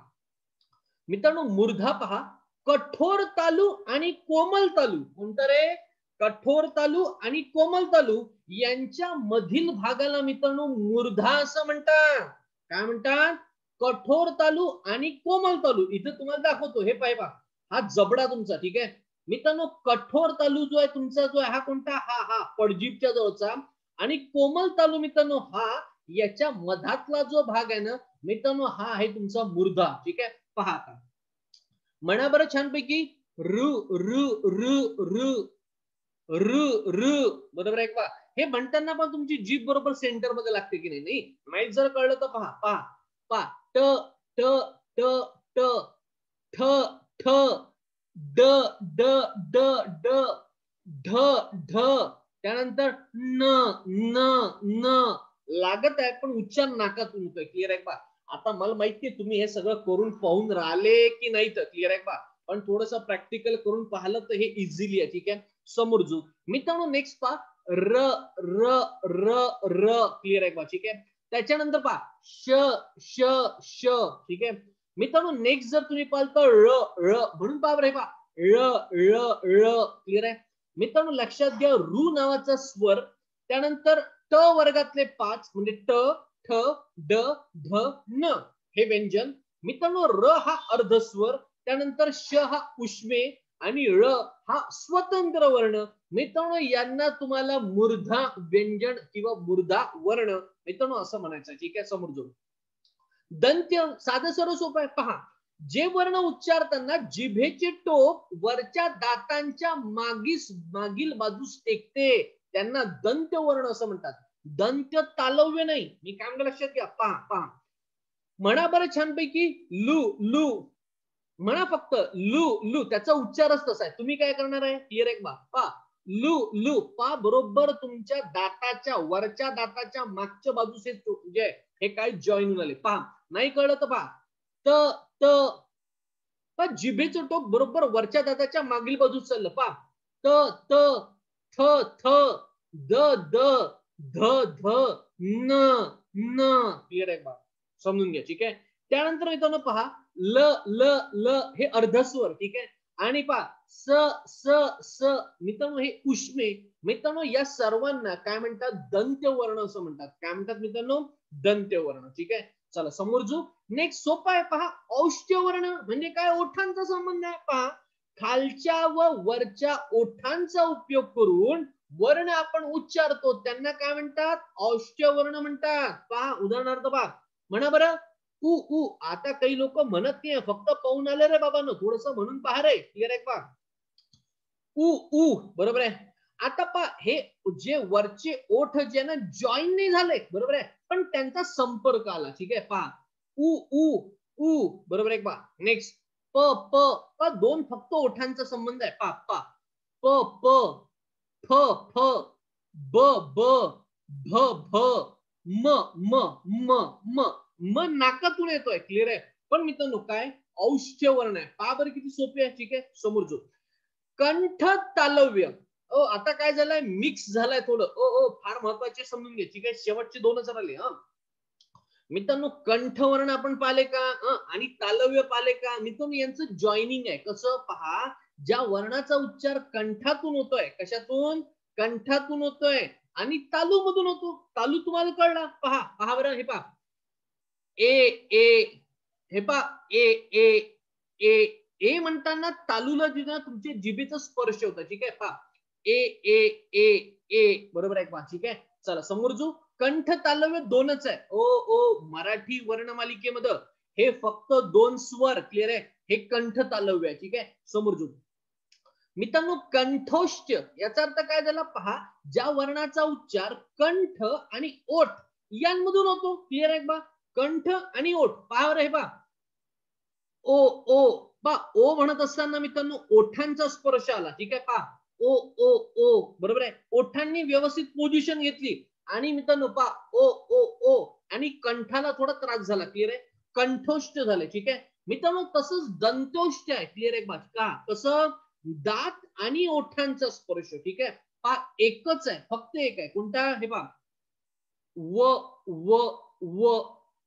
मित्रांनो, मूर्धा पहा, कठोर तालू आणि कोमल तालू. कोणतं रे? कठोर तालू आणि कोमल तालू यांच्या मधील भागाला मित्रांनो मूर्धा असं म्हणतात. काय म्हणतात? कठोर तालू आणि कोमल तालू. इथं तुम्हाला दाखवतो. हे पाहिजे पहा, हा जबडा तुमचा. ठीक आहे मित्रांनो, कठोर तालू जो आहे तुमचा, जो आहे हा कोणता? हा पडजीभच्या जवळचा. आणि कोमल तालू मित्रांनो हा याच्या मधातला जो भाग आहे ना मित्रांनो, हा आहे तुमचा मूर्धा. ठीक आहे. पहा आता म्हणा बरं छानपैकी, रु रु रु रु रु रु. बरोबर आहे का? हे म्हणताना पण तुमची जीभ बरोबर सेंटर मध्ये लागते की नाही? माहित जर कळलं तर पहा पहा पहा. ट ट ट ट, ठ ठ, ड ड ड ड, ढ ढ, त्यानंतर न न न. लागत आहे पण उच्चार नाकातून होतोय. क्लिअर आहे का? आता मला माहिती आहे तुम्ही हे सगळं करून पाहून राहिले की नाही तर. क्लिअर आहे का? पण थोडस प्रॅक्टिकल करून पाहिलं तर हे इझिली आहे. ठीक आहे. समोर जो मित्रांनो नेक्स्ट पहा, र र र र. क्लिअर आहे का? ठीक आहे. त्याच्यानंतर पहा श श श. ठीक आहे मित्रांनो. नेक्स्ट जर तुम्ही पाहाल तर र र म्हणून पहा बरं. पहा र र र. क्लिअर आहे मित्रांनो. लक्षात घ्या, रू नावाचा स्वर, त्यानंतर ट वर्गातले 5 म्हणजे ट, ठ ड ध न हे व्यंजन. मित्रांनो र हा अर्धस्वर, त्यानंतर श हा उष्मे आणि ळ हा स्वतंत्र वर्ण. मित्रांनो यांना तुम्हाला मूर्धा व्यंजन किंवा मूर्धा वर्ण मित्रांनो असं म्हणायचं. ठीक आहे, समोर दंत्य साधं सर्व सोपं आहे. पहा, जे वर्ण उच्चारताना जिभेचे टोक वरच्या दातांच्या मागील बाजूस टेकते त्यांना दंत्य वर्ण असं म्हणतात. दंत्य तालव्य नाही. मी काय म्हणलं लक्षात घ्या. पहा पहा, म्हणा बरं छानपैकी लू लू म्हणा, फक्त लू लू त्याचा उच्चारच तसा आहे. तुम्ही काय करणार आहे, क्लिअर आहे बा. पहा, लू लू पा बरोबर तुमच्या दाताच्या वरच्या दाताच्या मागच्या बाजूस जे हे काय जॉईन होऊन आले. पहा, नाही कळलं तर पहा, त त जिभेचं टोक बरोबर वरच्या दाताच्या मागील बाजूस चाललं. पहा, त त थ थ द द ध ध न न क्लिअर आहे बा, समजून घ्या. ठीक आहे, त्यानंतर येतो पहा ल ल ल हे अर्धस्वर. ठीक आहे, आणि पहा स स स मित्रांनो हे उष्मे. मित्रांनो या सर्वांना काय म्हणतात, दंत्य वर्ण असं म्हणतात. काय म्हणतात मित्रांनो, दंत्य वर्ण. ठीक आहे, चला समोर जो नेक्स्ट सोपा आहे. पहा, औष्ठ्य वर्ण म्हणजे काय, ओठांचा संबंध आहे. पहा, खालच्या व वरच्या ओठांचा उपयोग करून वर्ण आपण उच्चारतो त्यांना काय म्हणतात, औष्ठ्य वर्ण म्हणतात. पहा उदाहरणार्थ पहा, म्हणा बरं उ उ. आता काही लोक म्हणत नाही, फक्त पाहून आले रे बाबांनो, थोडस म्हणून पहा रे. क्लिअर आहे पहा, उ उ बरोबर आहे. आता पहा, हे जे वरचे ओठ जे ना जॉईन नाही झाले बरोबर आहे, पण त्यांचा संपर्क आला. ठीक आहे, पहा उ उ उ बरोबर आहे पहा. नेक्स्ट प प प दोन फक्त ओठांचा संबंध आहे. पा पा प प फ फ ब ब भ भ म म म म म नाकातून येतोय. क्लिअर आहे, पण मित्रांनो काय औष्ठ्य वर्ण आहे. पहा बरं किती सोपे आहे. ठीक आहे, समोर जो कंठ तालव्य. आता काय झालंय, मिक्स झालाय थोडं. फार महत्वाचे समजून घे. ठीक आहे, शेवटचे दोनच राहिले. मित्रांनो कंठवर्ण आपण पाहिले का, आणि तालव्य पाहिले का. मित्रांनो यांचं जॉईनिंग आहे. कसं पहा, ज्या वर्णाचा उच्चार कंठातून होतोय, कशातून, कंठातून होतोय आणि तालू मधून होतो. तालू तुम्हाला कळला. पहा पहा बरं, हे पहा ए ए, हे पहा ए ए ए ए म्हणताना तालूला जिथं तुमच्या जिभेचा स्पर्श होता. ठीक आहे, पहा ए ए ए ए बरोबर आहे पहा. ठीक आहे, चला समोर जो कंठ तालव्य दोनच आहे. ओ ओ मराठी वर्णमालिकेमध्ये हे फक्त दोन स्वर. क्लिअर आहे, हे कंठ तालव्य आहे. ठीक आहे, समोर जो मित्रांनो कंठोष्ठ याचा अर्थ काय झाला. पहा, ज्या वर्णाचा उच्चार कंठ आणि ओठ यांमधून होतो. क्लिअर आहे बा, कंठ आणि ओठ. पहा हे पहा ओ ओ बा, ओ म्हणत असताना मित्रांनो ओठांचा स्पर्श आला. ठीक आहे, पहा ओ ओ ओ बरोबर आहे. ओठांनी व्यवस्थित पोझिशन घेतली आणि मित्रांनो पहा ओ ओ ओ आणि कंठाला थोडा त्रास झाला. क्लिअर आहे, कंठोष्ठ झाले. ठीक आहे मित्रांनो, तसंच दंतोष्ठ आहे. क्लिअर आहे का, कसं दात आणि ओठांचा स्पर्श. ठीक आहे, पहा एकच आहे, फक्त एक आहे. कोणता, हे पहा व व व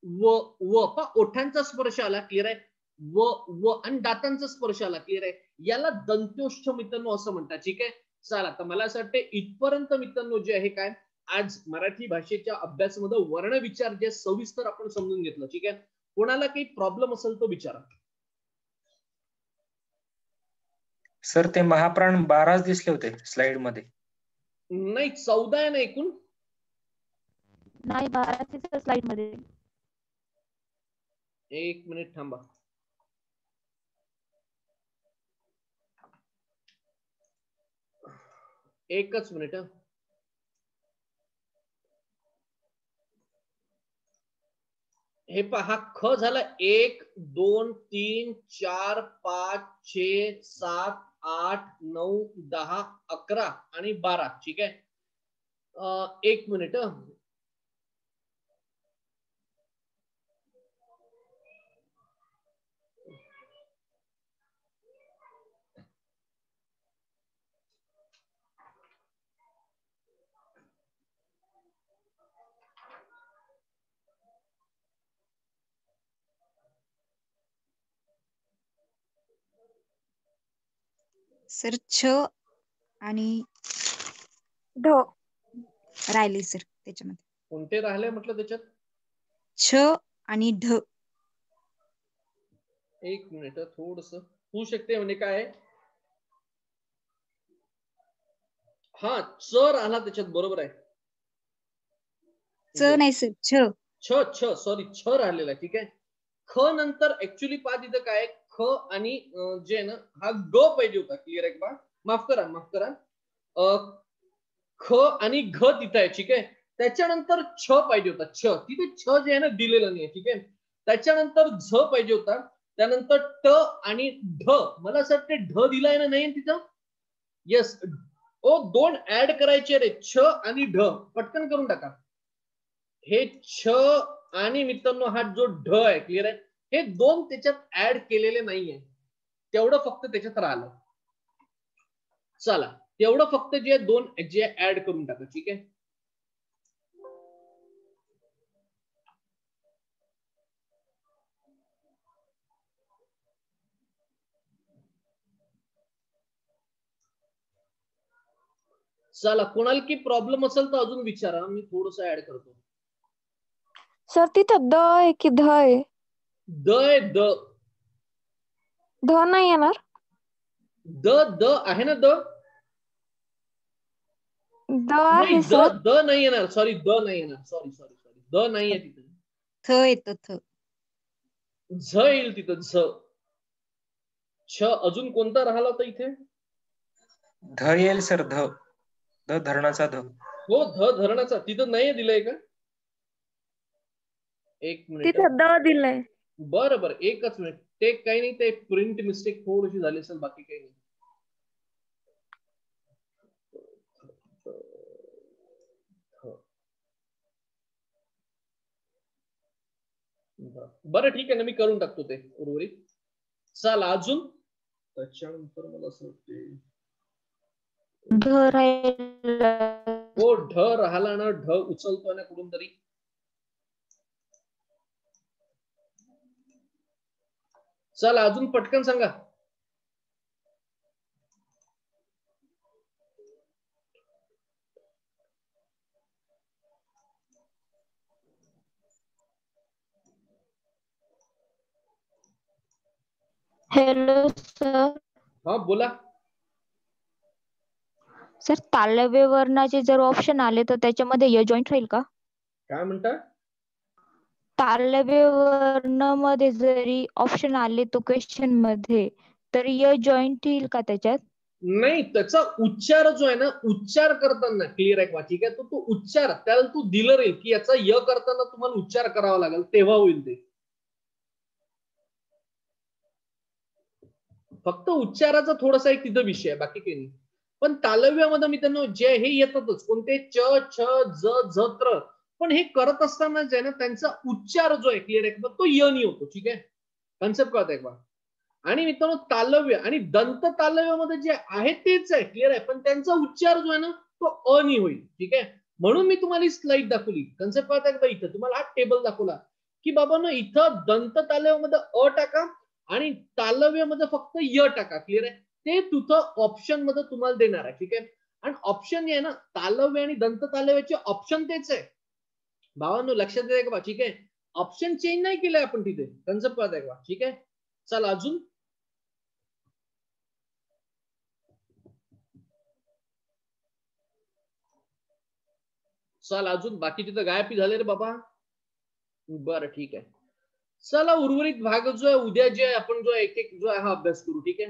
व व पहा ओठांचा स्पर्श आला. क्लिअर आहे, व व आणि दातांचा स्पर्श आला. क्लिअर आहे, याला दंतोष्ठ मित्रांनो असं म्हणतात. ठीक आहे, चला तर मला असं वाटतं इथपर्यंत मित्रांनो जे आहे काय आज मराठी भाषेच्या अभ्यासामध्ये वर्ण विचार जे सविस्तर आपण समजून घेतलं. ठीक आहे, कोणाला काही प्रॉब्लेम असेल तो विचारा. सर ते महाप्राण 12 दिसले होते स्लाइड मध्ये. नाही 14 आहे ना एकूण. नाही 12 स्लाइड मध्ये. एक मिनिट थांबा. एकच मिनिट. हे पहा ख झाला 1 2 3 4 5 6 7 8 9 10 11 आणि 12. ठीक आहे, एक मिनिट. सर छ आणि ढ राहिले सर त्याच्यामध्ये. कोणते राहिले म्हटलं त्याच्यात. छ आणि ढ. एक मिनिट थोडस होऊ शकते म्हणजे काय आहे? हा चर आला त्याच्यात, बरोबर आहे. च नाही सर, छ. छ छ सॉरी छ राहिलेला आहे, ठीक आहे. ख नंतर ऍक्च्युली पहा तिथं काय आहे, ख आणि जे आहे ना हा ग पाहिजे होता. क्लिअर आहे का? माफ करा. ख आणि घ तिथं आहे, ठीक आहे. त्याच्यानंतर छ पाहिजे होता. छ तिथे छ जे आहे ना दिलेलं नाही, ठीक आहे. त्याच्यानंतर झ पाहिजे होता. त्यानंतर ट आणि ढ. मला असं वाटतं ढ दिलाय ना नाही तिथं. येस, ओ दोन ऍड करायचे रे, छ आणि ढ. पटकन करून टाका. हे छ आणि मित्रांनो हा जो ढ आहे, क्लिअर आहे, हे दोन त्याच्यात ऍड केलेले नाहीये. तेवढं फक्त त्याच्यात राहिलं. चला तेवढं फक्त जे दोन जे ऍड करून टाका, ठीक आहे. चला कोणाला की प्रॉब्लेम असेल तर अजून विचारा, मी थोडस ऍड करतो. सर तिथं द आहे की ध आहे? द आहे, द. ध नाही येणार? द आहे ना, द द नाही, आहे सर. द नाही येणार. सॉरी, द नाही येणार. सॉरी द नाही आहे तिथे. थ येतो, थ. झ येईल तिथं, झ. छ अजून कोणता राहिला होता इथे? ध येईल सर, ध. ध धरणाचा ध. हो, ध धरणाचा. तिथं नाही दिलंय का? एक मिनिट. तिथं द दिलंय. बरं एकच मिनिट. ते काही नाही, ते प्रिंट मिस्टेक थोडीशी झाली असेल, बाकी काही नाही. बरं ठीक आहे ना, मी करून टाकतो ते उर्वरित. चला अजून. त्याच्यानंतर मला असं वाटते ध राहिला. हो, ढ राहिला ना, ढ उचलतोय ना कुठून तरी. चला अजून पटकन सांगा. Hello sir. हा बोला. सर तालव्य वर्णाचे जर ऑप्शन आले तर त्याच्यामध्ये य जॉईंट राहील का? काय म्हणता? तालव्य वर्णामध्ये जरी ऑप्शन आले तो क्वेश्चन मध्ये, तर य जॉईंट येईल का त्याच्यात? नाही, त्याचा उच्चार जो आहे ना, उच्चार करताना क्लिअर आहे का? ठीक आहे, तो उच्चार त्याला तू दिलं रे की याचा य करताना तुम्हाला उच्चार करावा लागेल, तेव्हा होईल ते. फक्त उच्चाराचा थोडासा एक तिथं विषय आहे, बाकी काही नाही. पण तालव्यामध्ये मी त्यांना जे हे येतातच कोणते च छ ज झत्र, पण हे करत असताना जे ना त्यांचा उच्चार जो आहे क्लिअर आहे का, तो य नाही होतो. ठीक आहे, कन्सेप्ट कळत आहे का? आणि मित्रांनो तालव्य आणि दंत तालव्यामध्ये जे आहे तेच आहे, क्लिअर आहे, पण त्यांचा उच्चार जो आहे ना तो अ नाही होईल. ठीक आहे, म्हणून मी तुम्हाला ही स्लाइड दाखवली. कन्सेप्ट कळत आहे का? इथं तुम्हाला हा टेबल दाखवला की बाबा ना इथं दंत तालव्यामध्ये अ टाका आणि तालव्यामध्ये फक्त य टाका. क्लिअर आहे, ते तुझं ऑप्शन मध्ये तुम्हाला देणार आहे. ठीक आहे, आणि ऑप्शन आहे ना तालव्य आणि दंत तालव्याचे ऑप्शन तेच आहे भावांनो, लक्षात येते का? ठीक आहे, ऑप्शन चेंज नाही केलंय आपण तिथे. कन्सेप्ट कळत आहे का? ठीक आहे, चला अजून. चल अजून बाकीचे तर गायबी झाले रे बाबा. बरं ठीक आहे, चला उर्वरित भाग जो आहे उद्या जे आपण जो एक एक जो आहे हा अभ्यास करू. ठीक आहे.